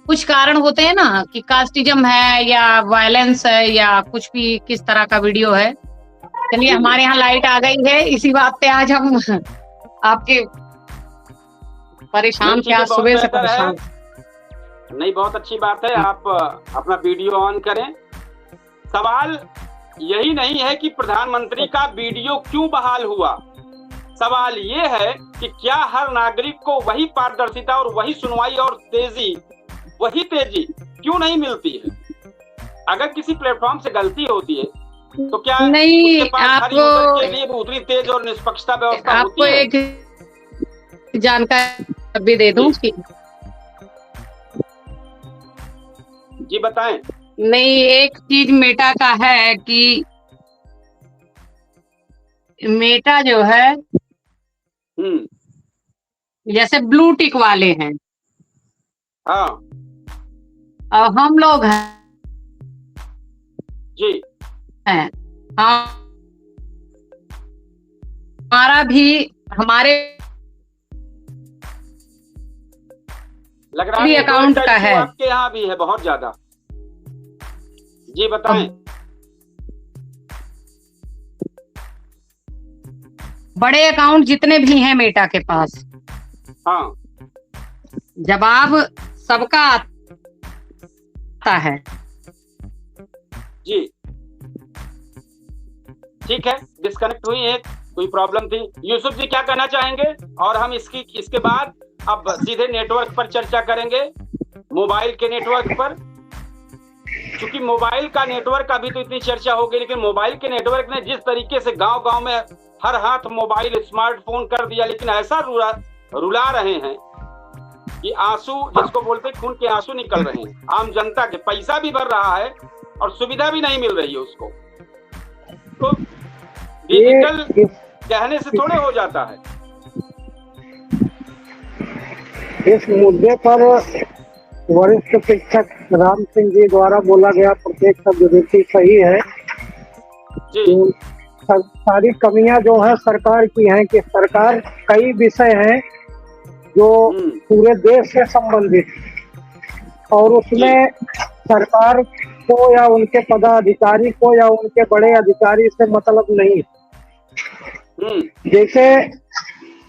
कुछ कारण होते हैं ना कि कास्टिज्म है या वायलेंस है या कुछ भी किस तरह का वीडियो है। चलिए, हमारे यहाँ लाइट आ गई है, इसी बात पे आज हम आपके परेशान क्या सुबह से परेशान नहीं, बहुत अच्छी बात है, आप अपना वीडियो ऑन करें। सवाल यही नहीं है कि प्रधानमंत्री का वीडियो क्यों बहाल हुआ, सवाल ये है कि क्या हर नागरिक को वही पारदर्शिता और वही सुनवाई और वही तेजी क्यों नहीं मिलती है। अगर किसी प्लेटफॉर्म से गलती होती है तो क्या नहीं, आपको के लिए उतनी तेज और निष्पक्षता व्यवस्था आपको होती है? एक जानकारी भी दे दूं कि जी बताएं। नहीं, एक चीज मेटा का है कि मेटा जो है जैसे ब्लू टिक वाले हैं, हाँ, और हम लोग हैं जी, हमारा भी, हमारे लग रहा भी है अकाउंट का है, आपके यहाँ भी है बहुत ज्यादा। जी बताएं। बड़े अकाउंट जितने भी हैं मेटा के पास, हाँ, जवाब सबका आता है। जी ठीक है, डिस्कनेक्ट हुई है, कोई प्रॉब्लम थी। यूसुफ जी क्या कहना चाहेंगे? और हम इसके बाद अब सीधे नेटवर्क पर चर्चा करेंगे, मोबाइल के नेटवर्क पर। क्योंकि मोबाइल का नेटवर्क अभी तो इतनी चर्चा हो गई, लेकिन मोबाइल के नेटवर्क ने जिस तरीके से गांव-गांव में हर हाथ मोबाइल स्मार्टफोन कर दिया, लेकिन ऐसा रुला रहे हैं कि आंसू, जिसको बोलते हैं खून के आंसू निकल रहे हैं। आम जनता के पैसा भी भर रहा है और सुविधा भी नहीं मिल रही है उसको। तो डिजिटल कहने से थोड़े हो जाता है। इस मुद्दे पर वरिष्ठ शिक्षक राम सिंह जी द्वारा बोला गया प्रत्येक शब्द बिल्कुल सही है। सारी कमियां जो है सरकार की हैं कि सरकार कई विषय हैं जो पूरे देश से संबंधित, और उसमें सरकार को या उनके पदाधिकारी को या उनके बड़े अधिकारी से मतलब नहीं है। जैसे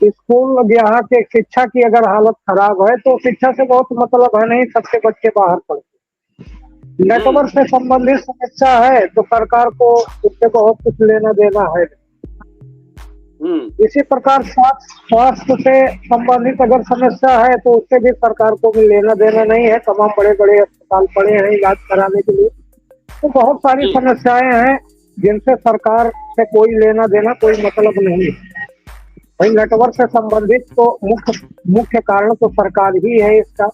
स्कूल यहाँ के शिक्षा की अगर हालत खराब है तो शिक्षा से बहुत मतलब है नहीं, सबके बच्चे बाहर पढ़ते। नेटवर्क से संबंधित समस्या है तो सरकार को उससे बहुत कुछ लेना देना है। इसी प्रकार स्वास्थ्य से संबंधित अगर समस्या है तो उससे भी सरकार को भी लेना देना नहीं है। तमाम बड़े बड़े अस्पताल पड़े हैं इलाज कराने के लिए। तो बहुत सारी समस्याएं हैं जिनसे सरकार से कोई लेना देना, कोई मतलब नहीं है। भाई नेटवर्क से संबंधित तो मुख्य कारण तो सरकार ही है इसका।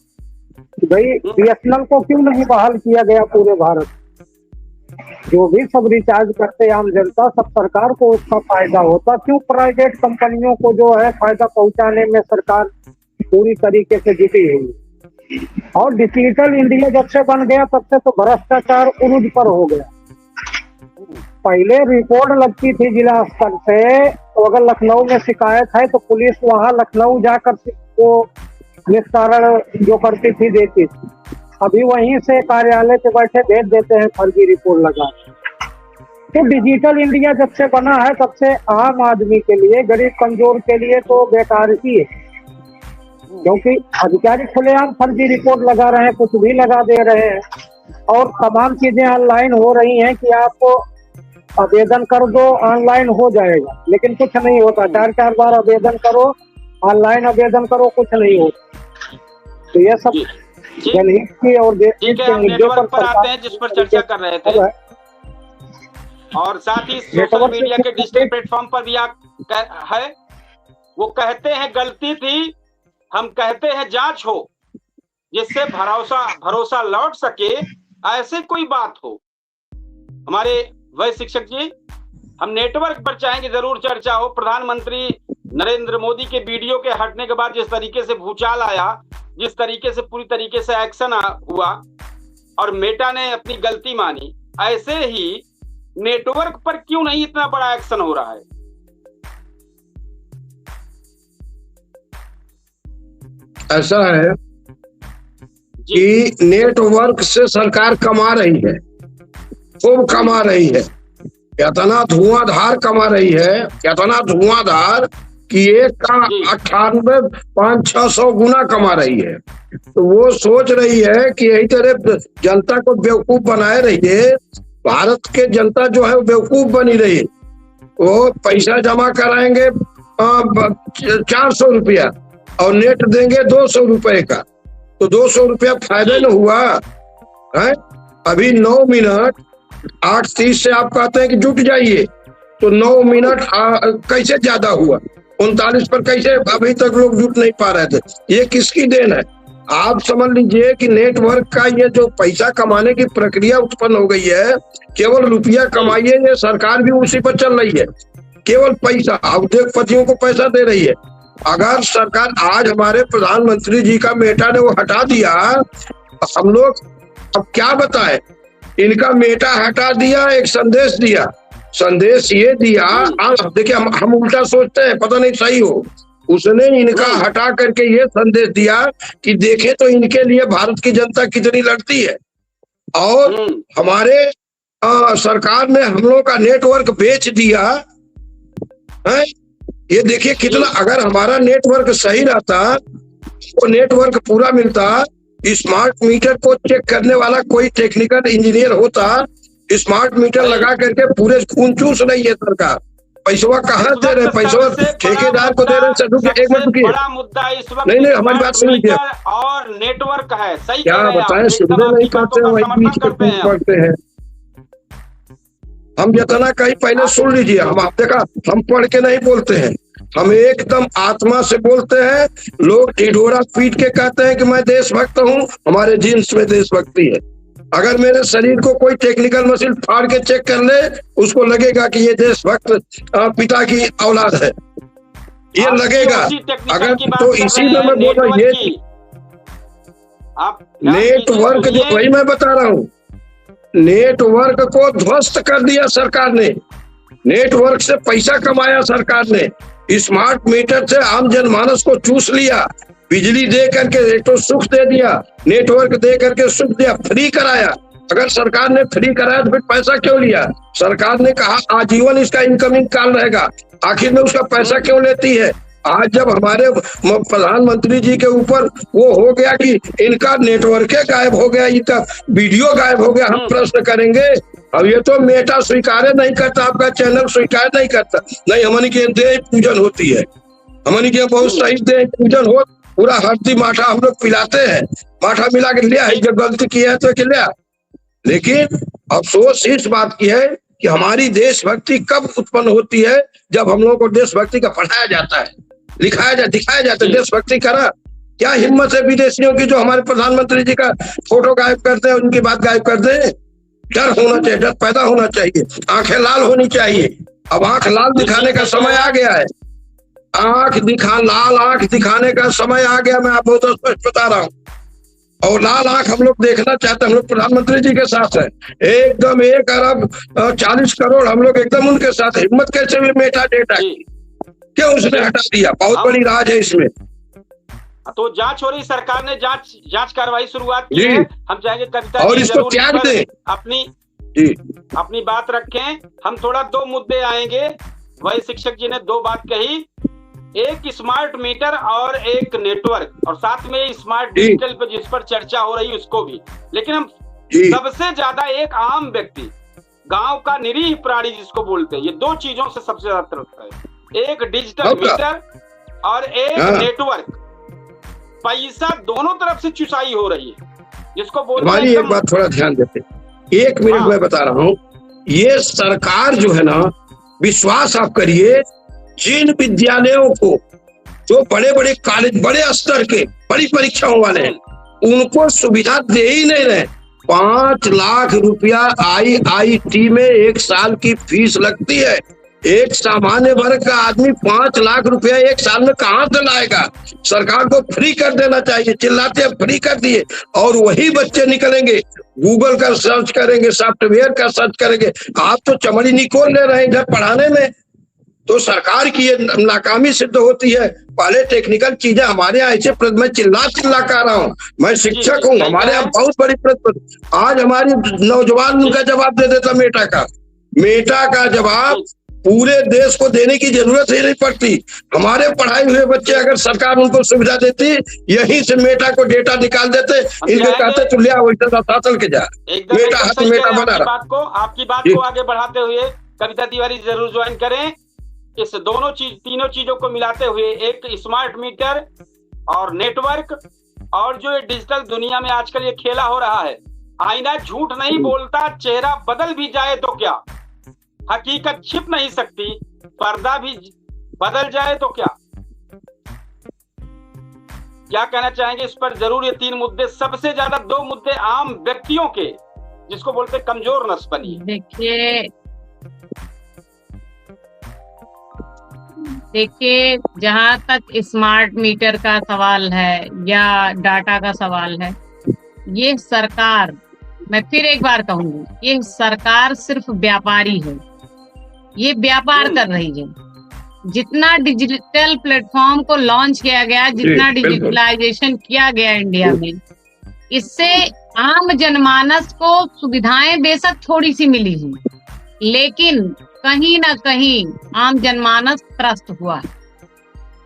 भाई BSNL को क्यों नहीं बहाल किया गया पूरे भारत? जो भी सब रिचार्ज करते आम जनता, सब सरकार को उसका फायदा होता। क्यों प्राइवेट कंपनियों को जो है फायदा पहुंचाने में सरकार पूरी तरीके से जुटी हुई? और डिजिटल इंडिया जब से बन गया तब से तो भ्रष्टाचार उरुज पर हो गया। पहले रिपोर्ट लगती थी जिला स्तर से, तो अगर लखनऊ में शिकायत है तो पुलिस वहां लखनऊ जाकर वो निस्तारण जो करती थी देती थी। अभी वहीं से कार्यालय पे बैठे भेज देते हैं फर्जी रिपोर्ट लगा। तो डिजिटल इंडिया जब से बना है तब से आम आदमी के लिए, गरीब कमजोर के लिए तो बेकार ही है, क्योंकि अधिकारी खुलेआम फर्जी रिपोर्ट लगा रहे हैं, कुछ भी लगा दे रहे हैं। और तमाम चीजें ऑनलाइन हो रही हैं कि आपको आवेदन कर दो ऑनलाइन हो जाएगा, लेकिन कुछ नहीं होता। 4-4 बार आवेदन करो, ऑनलाइन आवेदन करो, कुछ नहीं होता। तो ये सब जनहित की और देश के मुद्दों पर आते हैं जिस पर चर्चा कर रहे थे, और साथ ही सोशल मीडिया के डिजिटल प्लेटफॉर्म पर भी है। वो कहते हैं गलती थी, हम कहते हैं जांच हो, जिससे भरोसा लौट सके, ऐसे कोई बात हो। हमारे वह शिक्षक जी, हम नेटवर्क पर चाहेंगे जरूर चर्चा हो। प्रधानमंत्री नरेंद्र मोदी के वीडियो के हटने के बाद जिस तरीके से भूचाल आया, जिस तरीके से पूरी तरीके से एक्शन हुआ और मेटा ने अपनी गलती मानी, ऐसे ही नेटवर्क पर क्यों नहीं इतना बड़ा एक्शन हो रहा है? ऐसा है कि नेटवर्क से सरकार कमा रही है, खूब कमा रही है। इतना धुआंधार कमा रही है, इतना धुआंधार कि एक का 98-500-600 गुना कमा रही है। तो वो सोच रही है कि यही तरह जनता को बेवकूफ बनाए रहिए। भारत के जनता जो है वो बेवकूफ बनी रही। वो पैसा जमा कराएंगे 400 रुपया और नेट देंगे 200 रुपए का, तो 200 रुपया फायदा न हुआ है। अभी 9 मिनट 8:30 से आप कहते हैं कि जुट जाइए, तो 9 मिनट कैसे ज्यादा हुआ? 39 पर कैसे अभी तक लोग जुट नहीं पा रहे थे? ये किसकी देन है? आप समझ लीजिए कि नेटवर्क का ये जो पैसा कमाने की प्रक्रिया उत्पन्न हो गई है, केवल रुपया कमाइए, ये सरकार भी उसी पर चल रही है। केवल पैसा, उद्योगपतियों को पैसा दे रही है। अगर सरकार आज हमारे प्रधानमंत्री जी का मेटा ने वो हटा दिया, हम लोग अब क्या बताएं? इनका मेटा हटा दिया, एक संदेश दिया, संदेश ये दिया, देखिए हम उल्टा सोचते हैं, पता नहीं सही हो, उसने इनका हटा करके ये संदेश दिया कि देखे तो इनके लिए भारत की जनता कितनी लड़ती है, और हमारे सरकार ने हम लोगों का नेटवर्क बेच दिया है। ये देखिए कितना, अगर हमारा नेटवर्क सही रहता, वो नेटवर्क पूरा मिलता, स्मार्ट मीटर को चेक करने वाला कोई टेक्निकल इंजीनियर होता, स्मार्ट मीटर लगा करके पूरे खून चूस रही है सरकार। पैसा कहाँ दे रहे, पैसा ठेकेदार को दे रहे हैं। एक मिनट रुकिए, बड़ा मुद्दा इस वक्त नहीं हमारी बात सुन लीजिए, और नेटवर्क है, सही क्या बताएं, सुनने नहीं करते हैं, वही बीच के टूट पड़ते हैं। हम जितना कहीं पहले सुन लीजिए, हम आप देखा, हम पढ़ के नहीं बोलते हैं, हम एकदम आत्मा से बोलते हैं। लोग ढिढोरा पीट के कहते हैं कि मैं देशभक्त हूँ, हमारे जीन्स में देशभक्ति है। अगर मेरे शरीर को कोई टेक्निकल मशीन फाड़ के चेक कर ले, उसको लगेगा कि ये देशभक्त पिता की औलाद है, ये लगेगा। अगर तो इसी में मैं बोल रहा हूँ, ये नेटवर्क जो, वही मैं बता रहा हूँ, नेटवर्क को ध्वस्त कर दिया सरकार ने, नेटवर्क से पैसा कमाया सरकार ने, स्मार्ट मीटर से आम जनमानस को चूस लिया, बिजली दे करके तो सुख दे दिया, नेटवर्क दे करके सुख दिया, फ्री कराया। अगर सरकार ने फ्री कराया तो फिर पैसा क्यों लिया? सरकार ने कहा आजीवन इसका इनकमिंग कॉल रहेगा, आखिर में उसका पैसा क्यों लेती है? आज जब हमारे प्रधानमंत्री जी के ऊपर वो हो गया कि इनका नेटवर्क गायब हो गया, इनका वीडियो गायब हो गया, हम प्रश्न करेंगे। अब ये तो मेटा स्वीकार नहीं करता, आपका चैनल स्वीकार नहीं करता, नहीं हमारी के देह पूजन होती है, हमारी के बहुत सही देह पूजन हो, पूरा हल्दी माठा हम लोग पिलाते हैं, माठा मिला के लिया है, जब गलती की है तो लिया। लेकिन अफसोस इस बात की है कि हमारी देशभक्ति कब उत्पन्न होती है? जब हम लोगों को देशभक्ति का पढ़ाया जाता है, दिखाया जाता है देशभक्ति करा। क्या हिम्मत है विदेशियों की जो हमारे प्रधानमंत्री जी का फोटो गायब करते हैं, उनकी बात गायब कर दे? डर होना चाहिए, डर पैदा होना चाहिए, आंखें लाल होनी चाहिए। अब आंख लाल दिखाने का समय आ गया है, लाल आंख दिखाने का समय आ गया, मैं आपको तो स्पष्ट बता रहा हूँ। और लाल आंख हम लोग देखना चाहते हैं, हम लोग प्रधानमंत्री जी के साथ है, एकदम 1 अरब 40 करोड़ हम लोग एकदम उनके साथ। हिम्मत कैसे भी मेटा डेटा क्यों उसने हटा दिया? बहुत बड़ी राज है इसमें। तो जांच हो रही, सरकार ने जांच कार्रवाई शुरुआत की है। हम चाहेंगे कविता और इसको त्याग दें, अपनी बात रखें। हम थोड़ा 2 मुद्दे आएंगे। वही शिक्षक जी ने 2 बात कही, एक स्मार्ट मीटर और एक नेटवर्क, और साथ में स्मार्ट डिजिटल पे जिस पर चर्चा हो रही उसको भी। लेकिन हम सबसे ज्यादा एक आम व्यक्ति, गांव का निरीह प्राणी जिसको बोलते हैं, ये 2 चीजों से सबसे ज्यादा तरसता है। एक डिजिटल मीटर और एक नेटवर्क। पैसा दोनों तरफ से चुसाई हो रही है, जिसको बोलते हैं। एक बात थोड़ा ध्यान देते, 1 मिनट मैं बता रहा हूँ। ये सरकार जो है ना, विश्वास आप करिए, जिन विद्यालयों को जो बड़े बड़े कॉलेज, बड़े स्तर के, बड़ी परीक्षाओं वाले हैं, उनको सुविधा दे ही नहीं रहे। 5 लाख रुपया IIT में 1 साल की फीस लगती है। एक सामान्य वर्ग का आदमी 5 लाख रुपया 1 साल में कहाँ से लाएगा? सरकार को फ्री कर देना चाहिए। चिल्लाते हैं फ्री कर दिए, और वही बच्चे निकलेंगे, गूगल का सर्च करेंगे, सॉफ्टवेयर का सर्च करेंगे। आप तो चमड़ी निकोल ले रहे हैं इधर पढ़ाने में। तो सरकार की ये नाकामी सिद्ध होती है। पहले टेक्निकल चीजें हमारे यहाँ ऐसे, मैं चिल्ला कर रहा हूँ, मैं शिक्षक हूँ, हमारे यहाँ बहुत बड़ी आज हमारी नौजवान उनका जवाब दे देता मेटा का जवाब पूरे देश को देने की जरूरत ही नहीं पड़ती। हमारे पढ़ाए हुए बच्चे, अगर सरकार उनको सुविधा देती, यहीं से मेटा को डेटा निकाल देते, इनको कहते तू ले आओ चल के जा, मेटा हाथ मेटा बना रहा। आपकी बात को आगे बढ़ाते हुए कविता तिवारी जरूर ज्वाइन करें। इस तीनों चीजों को मिलाते हुए, एक स्मार्ट मीटर और नेटवर्क, और जो डिजिटल दुनिया में आजकल ये खेला हो रहा है, आईना झूठ नहीं बोलता, चेहरा बदल भी जाए तो क्या, हकीकत छिप नहीं सकती, पर्दा भी बदल जाए तो क्या कहना चाहेंगे इस पर? जरूर ये 3 मुद्दे, सबसे ज्यादा 2 मुद्दे आम व्यक्तियों के, जिसको बोलते कमजोर नस बनी। देखिए, जहां तक स्मार्ट मीटर का सवाल है या डाटा का सवाल है, ये सरकार, मैं फिर एक बार कहूंगी, ये सरकार सिर्फ व्यापारी है। ये व्यापार कर रही है। जितना डिजिटल प्लेटफॉर्म को लॉन्च किया गया, जितना डिजिटलाइजेशन किया गया इंडिया में, इससे आम जनमानस को सुविधाएं बेशक थोड़ी सी मिली हैं, लेकिन कहीं ना कहीं आम जनमानस त्रस्त हुआ है।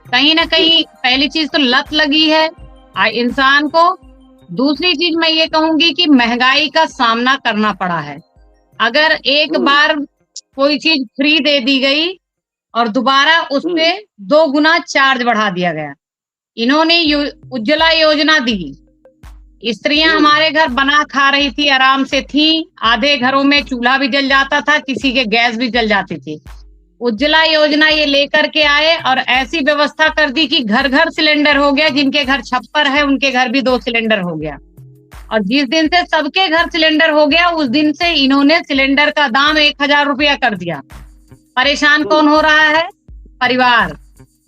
कहीं ना कहीं पहली चीज तो लत लगी है इंसान को। दूसरी चीज मैं ये कहूंगी कि महंगाई का सामना करना पड़ा है। अगर एक बार कोई चीज फ्री दे दी गई और दोबारा उस पे 2 गुना चार्ज बढ़ा दिया गया। इन्होंने उज्ज्वला योजना दी, स्त्रियां हमारे घर बना खा रही थी, आराम से थी। आधे घरों में चूल्हा भी जल जाता था, किसी के गैस भी जल जाती थी। उज्ज्वला योजना ये लेकर के आए और ऐसी व्यवस्था कर दी कि घर घर सिलेंडर हो गया। जिनके घर छप्पर है उनके घर भी 2 सिलेंडर हो गया। और जिस दिन से सबके घर सिलेंडर हो गया, उस दिन से इन्होंने सिलेंडर का दाम 1000 रुपया कर दिया। परेशान कौन हो रहा है? परिवार।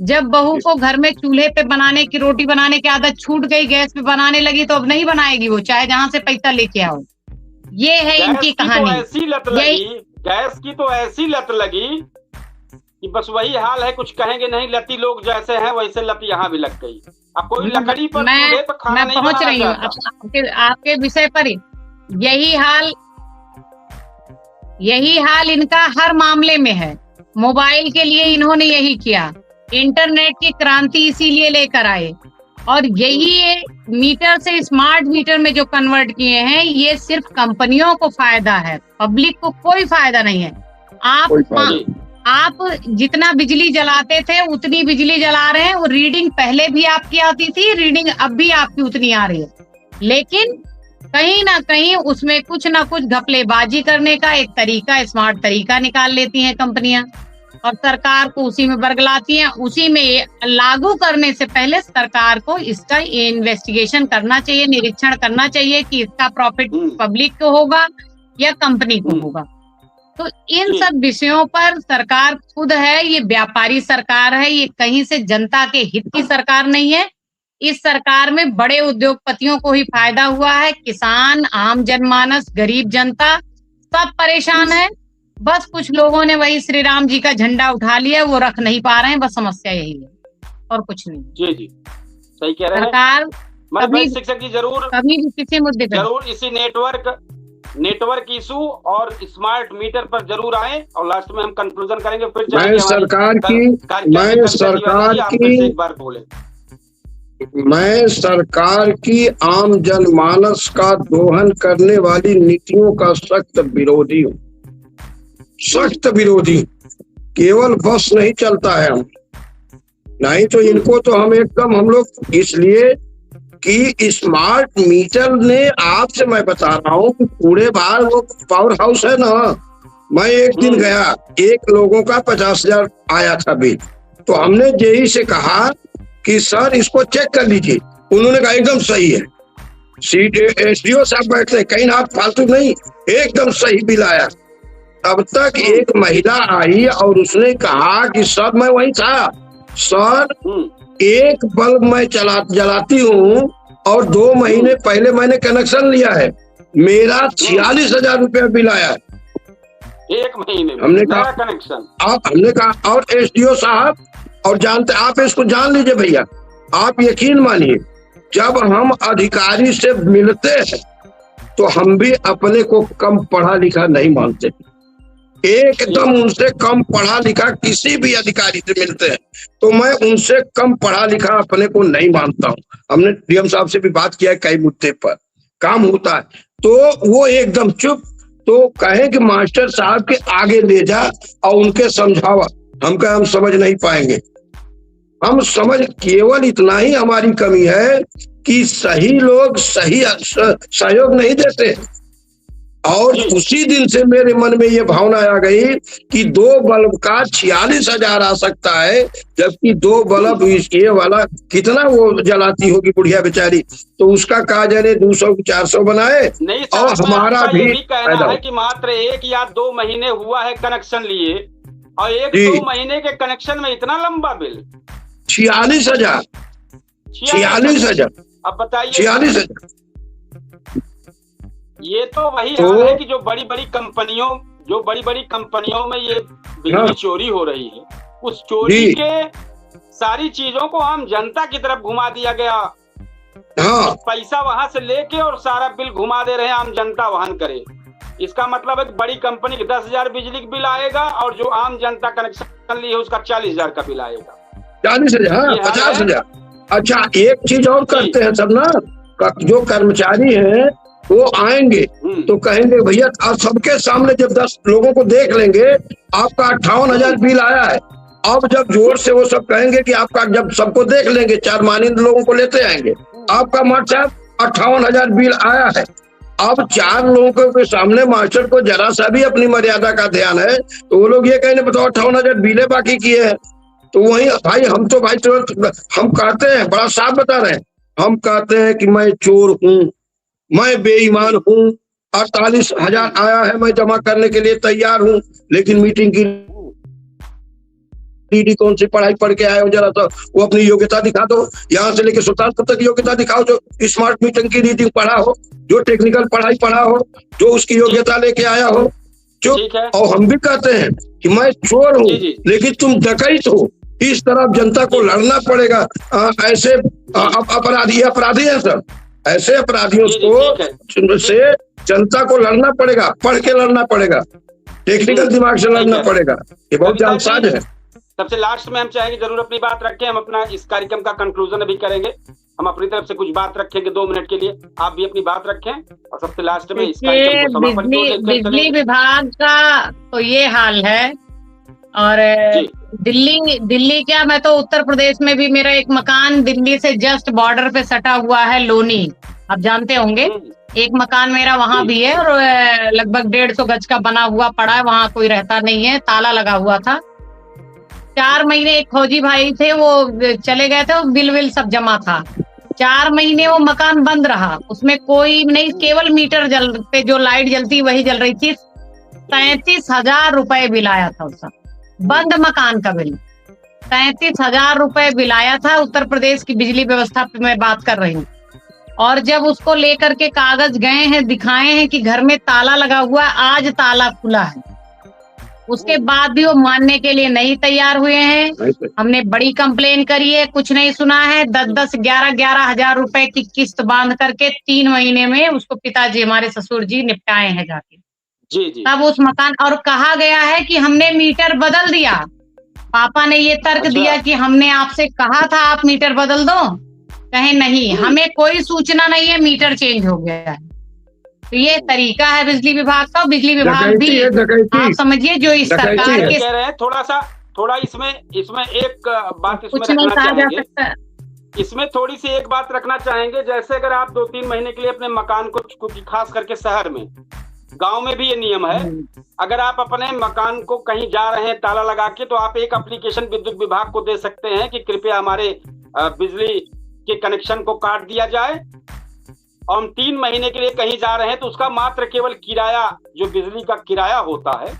जब बहू को घर में चूल्हे पे बनाने की, रोटी बनाने की आदत छूट गई, गैस पे बनाने लगी, तो अब नहीं बनाएगी वो, चाहे जहां से पैसा लेके आओ। ये है इनकी कहानी। गैस की तो ऐसी लत लगी कि बस वही हाल है, कुछ कहेंगे नहीं। लती लोग जैसे हैं वैसे लत यहाँ भी लग गई। अब कोई लकड़ी पर मैं पहुंच रही हूँ आपके विषय पर। यही हाल इनका हर मामले में है। मोबाइल के लिए इन्होंने यही किया, इंटरनेट की क्रांति इसीलिए लेकर आए। और यही मीटर से स्मार्ट मीटर में जो कन्वर्ट किए हैं, ये सिर्फ कंपनियों को फायदा है, पब्लिक को कोई फायदा नहीं है। आप जितना बिजली जलाते थे उतनी बिजली जला रहे हैं। वो रीडिंग पहले भी आपकी आती थी, रीडिंग अब भी आपकी उतनी आ रही है, लेकिन कहीं ना कहीं उसमें कुछ ना कुछ घपलेबाजी करने का एक तरीका, स्मार्ट तरीका निकाल लेती हैं कंपनियां और सरकार को उसी में बरगलाती हैं। उसी में लागू करने से पहले सरकार को इसका इन्वेस्टिगेशन करना चाहिए, निरीक्षण करना चाहिए कि इसका प्रॉफिट पब्लिक को होगा या कंपनी को होगा। तो इन सब विषयों पर सरकार खुद है, ये व्यापारी सरकार है, ये कहीं से जनता के हित की सरकार नहीं है। इस सरकार में बड़े उद्योगपतियों को ही फायदा हुआ है, किसान, आम जनमानस, गरीब जनता सब परेशान है। बस कुछ लोगों ने वही श्री राम जी का झंडा उठा लिया, वो रख नहीं पा रहे हैं। बस समस्या यही है और कुछ नहीं। जी जी, सही कह रहे हैं। सरकार कभी शिक्षक जी जरूर कभी भी किसी मुद्दे पर जरूर इसी नेटवर्क इशू और स्मार्ट मीटर पर जरूर आए और लास्ट में हम कंक्लूजन करेंगे। फिर मैं सरकार की आम जनमानस का दोहन करने वाली नीतियों का सख्त विरोधी हूँ, सख्त विरोधी। केवल बस नहीं चलता है हम नहीं, तो इनको तो हम एकदम हम लोग, इसलिए कि स्मार्ट मीटर ने, आपसे मैं बता रहा हूँ कि पूरे बाहर वो पावर हाउस है ना, मैं एक दिन गया, एक लोगों का 50,000 आया था बिल। तो हमने जेई से कहा कि सर इसको चेक कर लीजिए। उन्होंने कहा एकदम सही है। SDO साहब बैठते हैं, कहीं आप फालतू नहीं, एकदम सही बिल आया। तब तक एक महिला आई और उसने कहा कि सर, मैं वही था सर, एक बल्ब मैं जलाती हूँ और 2 महीने पहले मैंने कनेक्शन लिया है, मेरा 46,000 रुपया बिल आया है 1 महीने में। हमने कहा कनेक्शन, हमने कहा, और SDO साहब, और जानते आप इसको जान लीजिए भैया, आप यकीन मानिए, जब हम अधिकारी से मिलते हैं तो हम भी अपने को कम पढ़ा लिखा नहीं मानते। एकदम उनसे कम पढ़ा लिखा किसी भी अधिकारी से मिलते हैं तो मैं उनसे कम पढ़ा लिखा अपने को नहीं मानता हूँ। हमने DM साहब से भी बात किया है, कई मुद्दे पर काम होता है तो वो एकदम चुप। तो कहे कि मास्टर साहब के आगे ले जा और उनके समझावा। हम कहे हम समझ नहीं पाएंगे। हम समझ, केवल इतना ही हमारी कमी है कि सही लोग सही सहयोग नहीं देते। और उसी दिन से मेरे मन में ये भावना आ गई कि 2 बल्ब का 46,000 आ सकता है, जबकि 2 बल्ब ये वाला कितना वो जलाती होगी बुढ़िया बेचारी, तो उसका कहा जाने 200-400 बनाए। नहीं, और हमारा भी कहना है कि मात्र 1 या 2 महीने हुआ है कनेक्शन लिए और 1-2 महीने के कनेक्शन में इतना लंबा बिल 46,000। अब बताइए 46,000। ये तो वही हाल है कि जो बड़ी बड़ी कंपनियों जो बड़ी बड़ी कंपनियों में ये बिजली चोरी हो रही है, उस चोरी के सारी चीजों को आम जनता की तरफ घुमा दिया गया। पैसा वहां से लेके और सारा बिल घुमा दे रहे हैं, आम जनता वहन करे। इसका मतलब है कि बड़ी कंपनी के 10,000 बिजली का बिल आएगा और जो आम जनता कनेक्शन ली है उसका 40,000 का बिल आएगा। 40,000, 50,000। अच्छा, एक चीज और करते हैं सब ना, जो कर्मचारी हैं वो आएंगे तो कहेंगे भैया, आप सबके सामने जब 10 लोगों को देख लेंगे आपका 58,000 बिल आया है। अब जब जोर से वो सब कहेंगे कि आपका, जब सबको देख लेंगे, 4 मानिंद लोगों को लेते आएंगे, आपका मास्टर 58,000 बिल आया है। अब 4 लोगों के सामने मास्टर को जरा सा भी अपनी मर्यादा का ध्यान है तो वो लोग ये कहेंगे बताओ 58,000 बिले बाकी किए हैं। तो वही भाई, हम तो भाई हम कहते हैं, बड़ा साफ बता रहे हैं, हम कहते हैं कि मैं चोर हूँ, मैं बेईमान हूँ, 48,000 आया है, मैं जमा करने के लिए तैयार हूँ, लेकिन मीटिंग की डीडी कौन सी पढ़ाई पढ़ के आए हो, जरा सा वो अपनी योग्यता दिखा दो। यहाँ से लेके स्वतंत्र तक योग्यता दिखाओ, जो स्मार्ट मीटिंग की रीडिंग पढ़ा हो, जो टेक्निकल पढ़ाई पढ़ा हो, जो उसकी योग्यता लेके आया हो। जो और हम भी कहते हैं कि मैं चोर हूँ लेकिन तुम डकैत हो। इस तरह जनता को लड़ना पड़ेगा। ऐसे अपराधी है सर, ऐसे अपराधियों को से जनता को लड़ना पड़ेगा, पढ़ के लड़ना पड़ेगा, टेक्निकल दिमाग से लड़ना पड़ेगा। ये बहुत जांचसाज है। सबसे लास्ट में हम चाहेंगे जरूर अपनी बात रखें, हम अपना इस कार्यक्रम का कंक्लूजन अभी करेंगे, हम अपनी तरफ से कुछ बात रखेंगे 2 मिनट के लिए, आप भी अपनी बात रखें और सबसे लास्ट में इस कार्यक्रम को समापन बिजली विभाग का तो ये हाल है। और दिल्ली क्या, मैं तो उत्तर प्रदेश में भी, मेरा एक मकान दिल्ली से जस्ट बॉर्डर पे सटा हुआ है, लोनी, आप जानते होंगे। एक मकान मेरा वहां भी है और लगभग 150 गज का बना हुआ पड़ा है, वहां कोई रहता नहीं है, ताला लगा हुआ था। 4 महीने एक फौजी भाई थे, वो चले गए थे, बिल विल सब जमा था। 4 महीने वो मकान बंद रहा, उसमें कोई नहीं, केवल मीटर पे जो लाइट जलती वही जल रही थी। 33,000 रुपए बिल आया था उसका, बंद मकान का बिल 33,000 रुपए बिल आया था। उत्तर प्रदेश की बिजली व्यवस्था पे मैं बात कर रही हूँ। और जब उसको लेकर के कागज गए हैं, दिखाए हैं कि घर में ताला लगा हुआ, आज ताला खुला है, उसके बाद भी वो मानने के लिए नहीं तैयार हुए हैं। हमने बड़ी कंप्लेन करी है, कुछ नहीं सुना है। 10-10, 11-11 हजार रुपए की किस्त बांध करके 3 महीने में उसको पिताजी, हमारे ससुर जी, निपटाए हैं जाके। जी। तब उस मकान, और कहा गया है कि हमने मीटर बदल दिया। पापा ने ये तर्क दिया कि हमने आपसे कहा था आप मीटर बदल दो, कहे नहीं, हमें कोई सूचना नहीं है, मीटर चेंज हो गया है। तो ये तरीका है बिजली विभाग का। बिजली विभाग भी आप समझिए, जो इस सरकार के कह रहे हैं, थोड़ा इसमें एक बात इसमें रखना चाहेंगे, इसमें थोड़ी सी एक बात रखना चाहेंगे। जैसे अगर आप 2-3 महीने के लिए अपने मकान को, खास करके शहर में, गांव में भी ये नियम है, अगर आप अपने मकान को कहीं जा रहे हैं ताला लगा के, तो आप एक एप्लीकेशन विद्युत विभाग को दे सकते हैं कि कृपया हमारे बिजली के कनेक्शन को काट दिया जाए, और हम 3 महीने के लिए कहीं जा रहे हैं तो उसका मात्र केवल किराया, जो बिजली का किराया होता है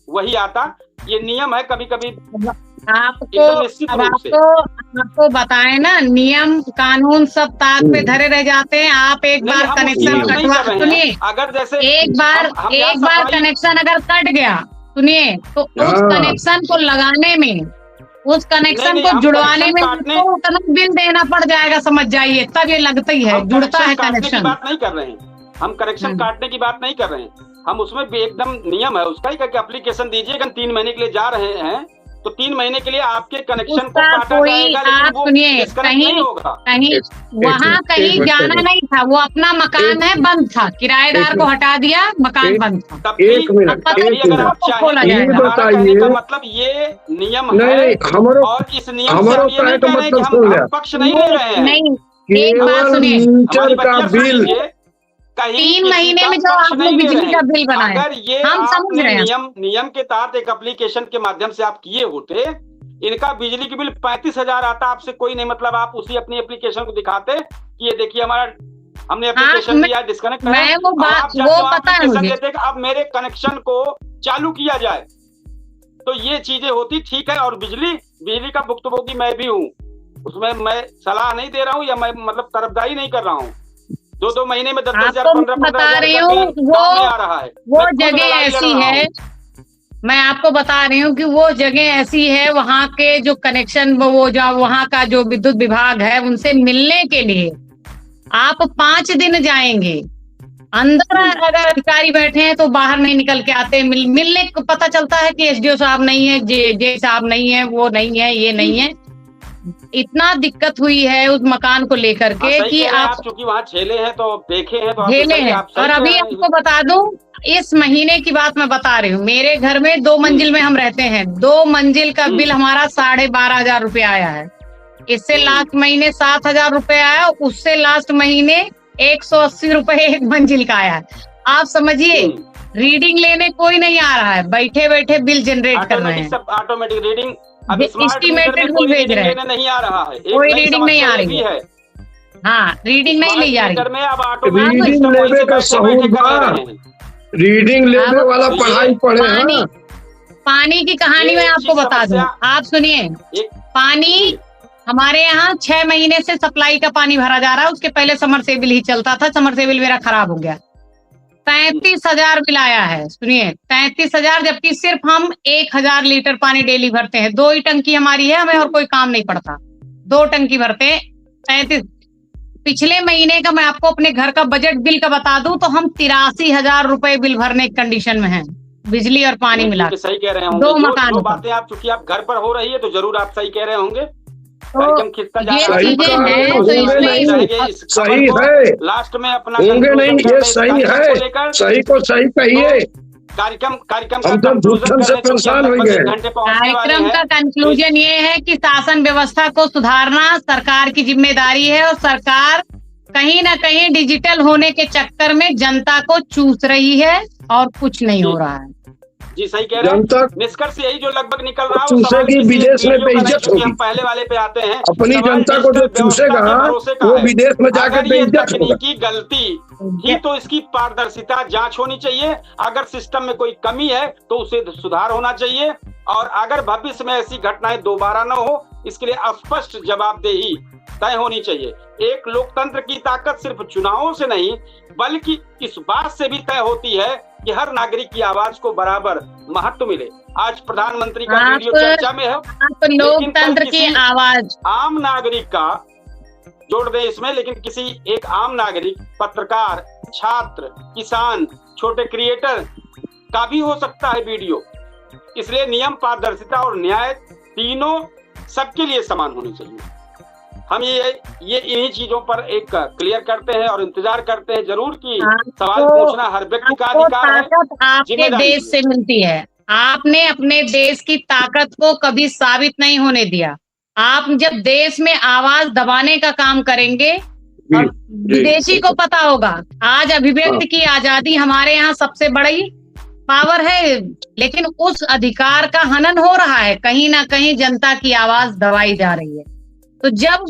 वही आता। ये नियम है। कभी कभी आपको बताए ना, नियम कानून सब ताक पे धरे रह जाते हैं। आप एक बार कनेक्शन कटवा, सुनिए, अगर जैसे एक बार कनेक्शन अगर कट गया, सुनिए, तो उस कनेक्शन को लगाने में, उस कनेक्शन को जुड़वाने में तो उतना बिल देना पड़ जाएगा, समझ जाइए, तब ये लगता ही है, जुड़ता है कनेक्शन। बात नहीं कर रहे हैं हम, कनेक्शन काटने की बात नहीं कर रहे हैं हम, उसमें भी एकदम नियम है उसका ही कि एप्लीकेशन दीजिए। अगर 3 महीने के लिए जा रहे हैं तो 3 महीने के लिए आपके कनेक्शन को काटा जाएगा, लेकिन वो डिस्कनेक्ट नहीं होगा। वहाँ कहीं जाना नहीं था, वो अपना मकान है, बंद था, किराएदार को हटा दिया, मकान बंद था। तब भी अगर आप चाहें, मतलब ये नियम है, और इस नियम से हम ये नहीं कह रहे हैं कि हम पक्ष नहीं ले रहे हैं। नहीं, एक बात सुनिए, 3 महीने में जो आपने बिजली का बिल बनाया, अगर ये हम समझ रहे हैं, नियम के तहत एक एप्लीकेशन के माध्यम से आप किए होते, इनका बिजली के बिल 35,000 आता, आपसे कोई नहीं, मतलब आप उसी अपनी एप्लीकेशन को दिखाते कि ये देखिए हमारा, हमने एप्लीकेशन दिया, डिस्कनेक्ट वो पता है मुझे, अब मेरे कनेक्शन को चालू किया जाए, तो ये चीजें होती, ठीक है। और बिजली का भुक्तभोगी मैं भी हूँ, उसमें मैं सलाह नहीं दे रहा हूँ, या मैं मतलब तरफदारी नहीं कर रहा हूँ। 2-2 महीने में 10,000, 15,000 बता रही हूँ, वो जगह ऐसी है, मैं आपको बता रही हूँ कि वो जगह ऐसी है, वहाँ के जो कनेक्शन, वो जो वहाँ का जो विद्युत विभाग है, उनसे मिलने के लिए आप 5 दिन जाएंगे। अंदर अगर अधिकारी बैठे हैं तो बाहर नहीं निकल के आते। मिलने को पता चलता है कि एसडीओ साहब नहीं है, जे साहब नहीं है, वो नहीं है, ये नहीं है। इतना दिक्कत हुई है उस मकान को लेकर के कि आप चूंकि वहाँ झेले हैं तो देखे हैं तो झेले हैं। और अभी आपको बता दूं, इस महीने की बात मैं बता रही हूँ, मेरे घर में 2 मंजिल में हम रहते हैं। 2 मंजिल का बिल हमारा 12,500 रुपये आया है। इससे लास्ट महीने 7,000 रुपये आया, उससे लास्ट महीने 180 रुपए 1 मंजिल का आया है। आप समझिए, रीडिंग लेने कोई नहीं आ रहा है, बैठे बैठे बिल जनरेट कर रहे हैं। ऑटोमेटिक रीडिंग एस्टिमेटेड बिल भेज रहे हैं, नहीं आ रहा है, कोई रीडिंग नहीं आ रही है। हाँ, रीडिंग नहीं ली जा रही। रीडिंग लेने का सहूर बा, रीडिंग लेने वाला पढ़ाई पढ़े हैं। पानी की कहानी मैं आपको बता दूं, आप सुनिए। पानी हमारे यहाँ 6 महीने से सप्लाई का पानी भरा जा रहा है। उसके पहले समरसेबिल ही चलता था, समरसेबिल मेरा खराब हो गया। 33,000 बिल आया है। सुनिए, 33,000, जबकि सिर्फ हम 1,000 लीटर पानी डेली भरते हैं। 2 ही टंकी हमारी है, हमें और कोई काम नहीं पड़ता। 2 टंकी भरते हैं। 33। पिछले महीने का मैं आपको अपने घर का बजट बिल का बता दूं तो हम 83,000 रुपए बिल भरने की कंडीशन में हैं, बिजली और पानी मिला। सही कह रहे होंगे। 2 मकान। जो बातें आप, चूंकि आप घर पर हो रही है तो जरूर आप सही कह रहे होंगे। तो ये चीजें हैं तो इसमें सही है, लास्ट में अपना होंगे नहीं, ये सही है, सही को सही कहिए। कार्यक्रम हम तो झूठन से परेशान हो गए। कार्यक्रम का कंक्लूजन ये है कि शासन व्यवस्था को सुधारना सरकार की जिम्मेदारी है, और सरकार कहीं ना कहीं डिजिटल होने के चक्कर में जनता को चूस रही है और कुछ नहीं हो रहा है। जी सही कह रहे हैं। निष्कर्ष यही जो लगभग निकल रहा है, चूसेगी विदेश में बेइज्जत होगी। हम पहले वाले पे आते हैं, अपनी जनता को जो चूसेगा वो विदेश में जाकर बेइज्जत होगा। तकनीकी गलती ही तो इसकी पारदर्शिता जांच होनी चाहिए। अगर सिस्टम में कोई कमी है तो उसे सुधार होना चाहिए, और अगर भविष्य में ऐसी घटनाएं दोबारा न हो, इसके लिए स्पष्ट जवाबदेही तय होनी चाहिए। एक लोकतंत्र की ताकत सिर्फ चुनावों से नहीं, बल्कि इस बात से भी तय होती है कि हर नागरिक की आवाज को बराबर महत्व मिले। आज प्रधानमंत्री का वीडियो चर्चा में है, लोकतंत्र की आवाज आम नागरिक का जोड़ दे इसमें, लेकिन किसी एक आम नागरिक, पत्रकार, छात्र, किसान, छोटे क्रिएटर का भी हो सकता है वीडियो। इसलिए नियम, पारदर्शिता और न्याय तीनों सबके लिए समान होनी चाहिए। हम ये इन्हीं चीजों पर एक क्लियर करते हैं और इंतजार करते हैं जरूर कि सवाल पूछना हर व्यक्ति का अधिकार है। आपके देश से मिलती है, आपने अपने देश की ताकत को कभी साबित नहीं होने दिया। आप जब देश में आवाज दबाने का काम करेंगे, और विदेशी को पता होगा आज अभिव्यक्ति की आजादी हमारे यहाँ सबसे बड़ी पावर है, लेकिन उस अधिकार का हनन हो रहा है। कहीं ना कहीं जनता की आवाज दबाई जा रही है। तो जब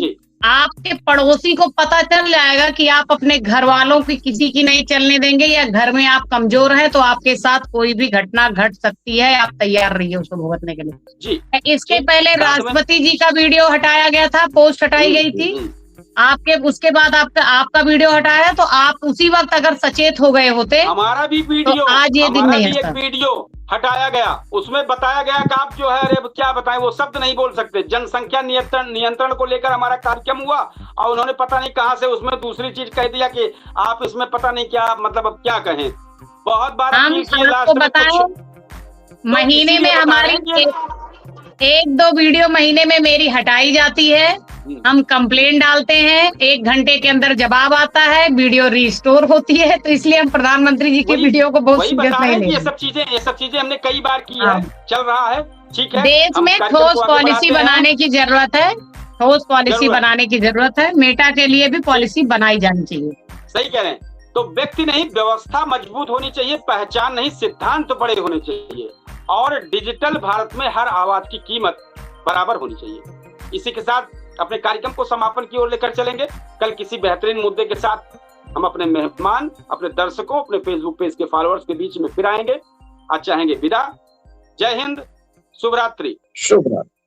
आपके पड़ोसी को पता चल जाएगा कि आप अपने घर वालों की किसी की नहीं चलने देंगे, या घर में आप कमजोर हैं, तो आपके साथ कोई भी घटना घट सकती है। आप तैयार रहिए उसको भुगतने के लिए। इसके पहले राष्ट्रपति जी का वीडियो हटाया गया था, पोस्ट हटाई गई थी आपके, उसके बाद आपका वीडियो हटाया, तो आप उसी वक्त अगर सचेत हो गए होते, हमारा भी वीडियो, तो आज ये दिन नहीं आता। वीडियो हटाया गया, उसमें बताया गया कि आप जो है, अरे क्या बताएं, वो शब्द नहीं बोल सकते। जनसंख्या नियंत्रण को लेकर हमारा कार्यक्रम हुआ, और उन्होंने पता नहीं कहां से उसमें दूसरी चीज कह दिया कि आप इसमें पता नहीं क्या, मतलब अब क्या कहें। बहुत बार हम आपको बताएं, महीने में हमारी 1-2 वीडियो महीने में मेरी हटाई जाती है। हम कंप्लेंट डालते हैं, 1 घंटे के अंदर जवाब आता है, वीडियो रिस्टोर होती है। तो इसलिए हम प्रधानमंत्री जी के वीडियो को बहुत सीरियस नहीं लेते। ये सब चीजें हमने कई बार की है, चल रहा है, ठीक है। देश में ठोस पॉलिसी बनाने की जरूरत है, ठोस पॉलिसी बनाने की जरूरत है। मेटा के लिए भी पॉलिसी बनाई जानी चाहिए। सही कह रहे हैं। तो व्यक्ति नहीं, व्यवस्था मजबूत होनी चाहिए, पहचान नहीं, सिद्धांत बड़े होने चाहिए, और डिजिटल भारत में हर आवाज की कीमत बराबर होनी चाहिए। इसी के साथ अपने कार्यक्रम को समापन की ओर लेकर चलेंगे। कल किसी बेहतरीन मुद्दे के साथ हम अपने मेहमान, अपने दर्शकों, अपने फेसबुक पेज के फॉलोअर्स के बीच में फिर आएंगे। आज चाहेंगे विदा। जय हिंद, शुभ रात्रि। शुभ रात्रि।